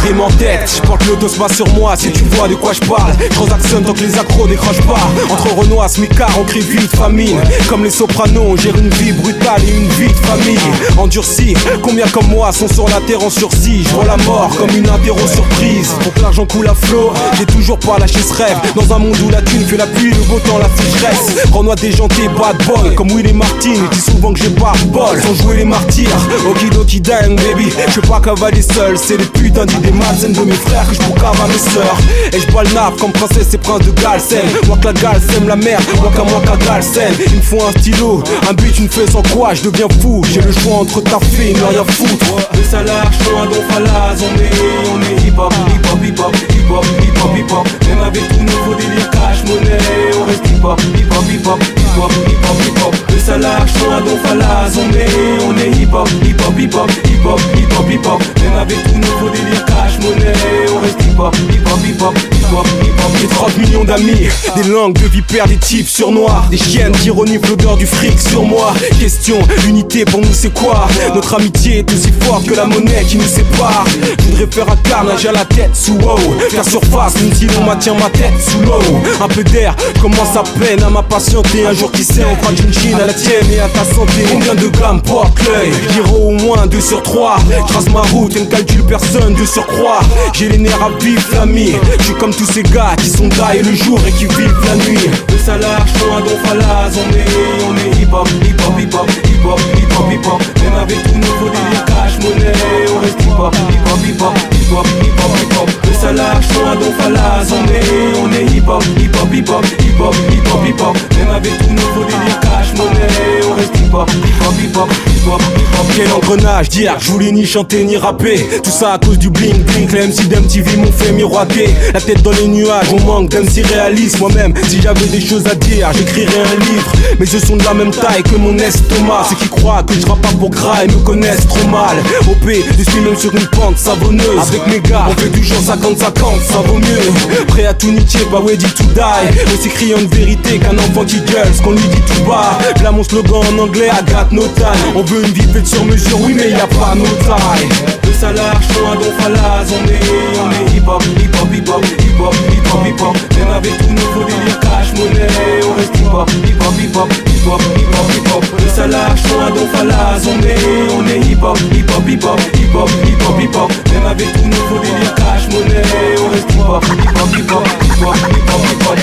Rime en tête, je porte le dosma sur moi si tu vois de quoi je parle. Transaction tant que les accros décrochent pas. Entre Renoir, Smicard, on crie vie de famine. Comme les sopranos, on gère une vie brutale et une vie de famille. Endurci, combien comme moi sont sur la terre en sursis. Je vois la mort comme une interro surprise. Pour que l'argent coule à flot, j'ai toujours pas lâché ce rêve. Dans un monde où la thune fait la pluie, le beau temps, la sécheresse. Renoir déjanté, bad boy, comme Willy Martin. Il dit souvent que j'ai pas bol, sans jouer les martyrs. Okidoki dang baby, je peux pas cavaler seul. C'est les putains d'idées malsaines de mes frères que je pourcave à mes sœurs. Et je bois le nappe comme princesse et prince de Galsen. Moi que la Galsen, la merde, moi qu'à Galsen. Il me faut un stylo, un beat, une feuille sans quoi je deviens fou. J'ai le choix entre taffer et ne rien foutre. Le salaire, je un don falaz. On est hip hop, hip hop, hip hop, hip hop, hip hop, hip hop. Même avec tout nouveau délire cash monnaie, on reste hip hop, hip hop, hip hop, hip hop, hip hop, hip hop. Le salage, un don falaz, on est hip-hop, hip-hop, hip-hop, hip-hop, hip-hop, hip-hop. Même avec tout nouveau délire cash monnaie, on reste hip-hop, hip-hop, hip-hop, hip-hop, hip-hop. J'ai 30 millions d'amis, des langues de vipères, des types sur noir, des chiennes qui reniflent l'odeur du fric sur moi. Question, l'unité pour nous c'est quoi? Notre amitié est aussi forte que la monnaie qui nous sépare. Je voudrais faire un carnage à la tête sous wow, faire surface même si l'on maintient ma tête sous l'eau. Un peu d'air commence à peine à m'impatienter. Un jour qui sait on fera d'une chine à la tienne et à ta santé. Combien de grammes porte l'œil? Giro au moins 2 sur 3. Trace ma route et ne calcule personne de surcroît. J'ai les nerfs à vif l'ami. Je suis comme tous ces gars qui sont taillés le jour et qui vivent la nuit. Le salaire, un don falaz, on est hip-hop, hip-hop, hip-hop, hip-hop, hip-hop, hip-hop. Même avec tout nouveau délire cash monnaie, on reste hip-hop, hip-hop, hip-hop, hip-hop, hip-hop, hip-hop. Le salaire, un don falaz, on est hip-hop, hip-hop, hip-hop, hip-hop, hip-hop, hip-hop. Même avec tout nouveau délire cash monnaie, on reste hip-hop, hip-hop, hip-hop, hip-hop, hip-hop. Quel engrenage dire, je voulais ni chanter ni rapper. Tout ça à cause du bling bling, les MC d'MTV m'ont fait miroiter. La tête dans les nuages, on manque d'MC réaliste. Moi-même, si j'avais des choses à dire, j'écrirais un livre. Mes yeux sont de la même taille que mon estomac. Ceux qui croient que je rappe pas pour gras et me connaissent trop mal. OP, je suis même sur une pente savonneuse. Avec mes gars, on fait toujours 50-50, ça vaut mieux. Prêt à tout niquer, pas ready to die. Aussi criant une vérité qu'un enfant qui gueule ce qu'on lui dit tout bas. Là mon slogan en anglais, I got no time. On veut une vie faite sur mesure, oui mais y a pas no time. Le salaire, un don falaz, on est hip-hop, hip-hop, hip-hop, hip-hop, hip-hop, hip-hop. Même avec tout nouveau délire cash monnaie, on reste hip-hop, hip-hop, hip-hop, hip-hop, hip-hop, hip-hop. Le salaire, un don falaz, on est hip-hop, hip-hop, hip-hop, hip-hop, hip-hop, hip-hop. Même avec tout nouveau délire cash monnaie, on reste hip-hop, hip-hop, hip-hop, hip-hop, hip-hop, hip-hop.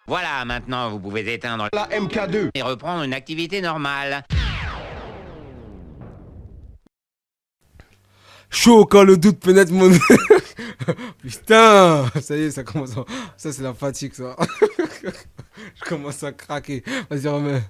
Voilà, maintenant vous pouvez éteindre la MK2 et reprendre une activité normale. Chaud quand le doute pénètre mon... Putain, ça y est, ça commence à... Ça c'est la fatigue ça. Je commence à craquer. Vas-y remets.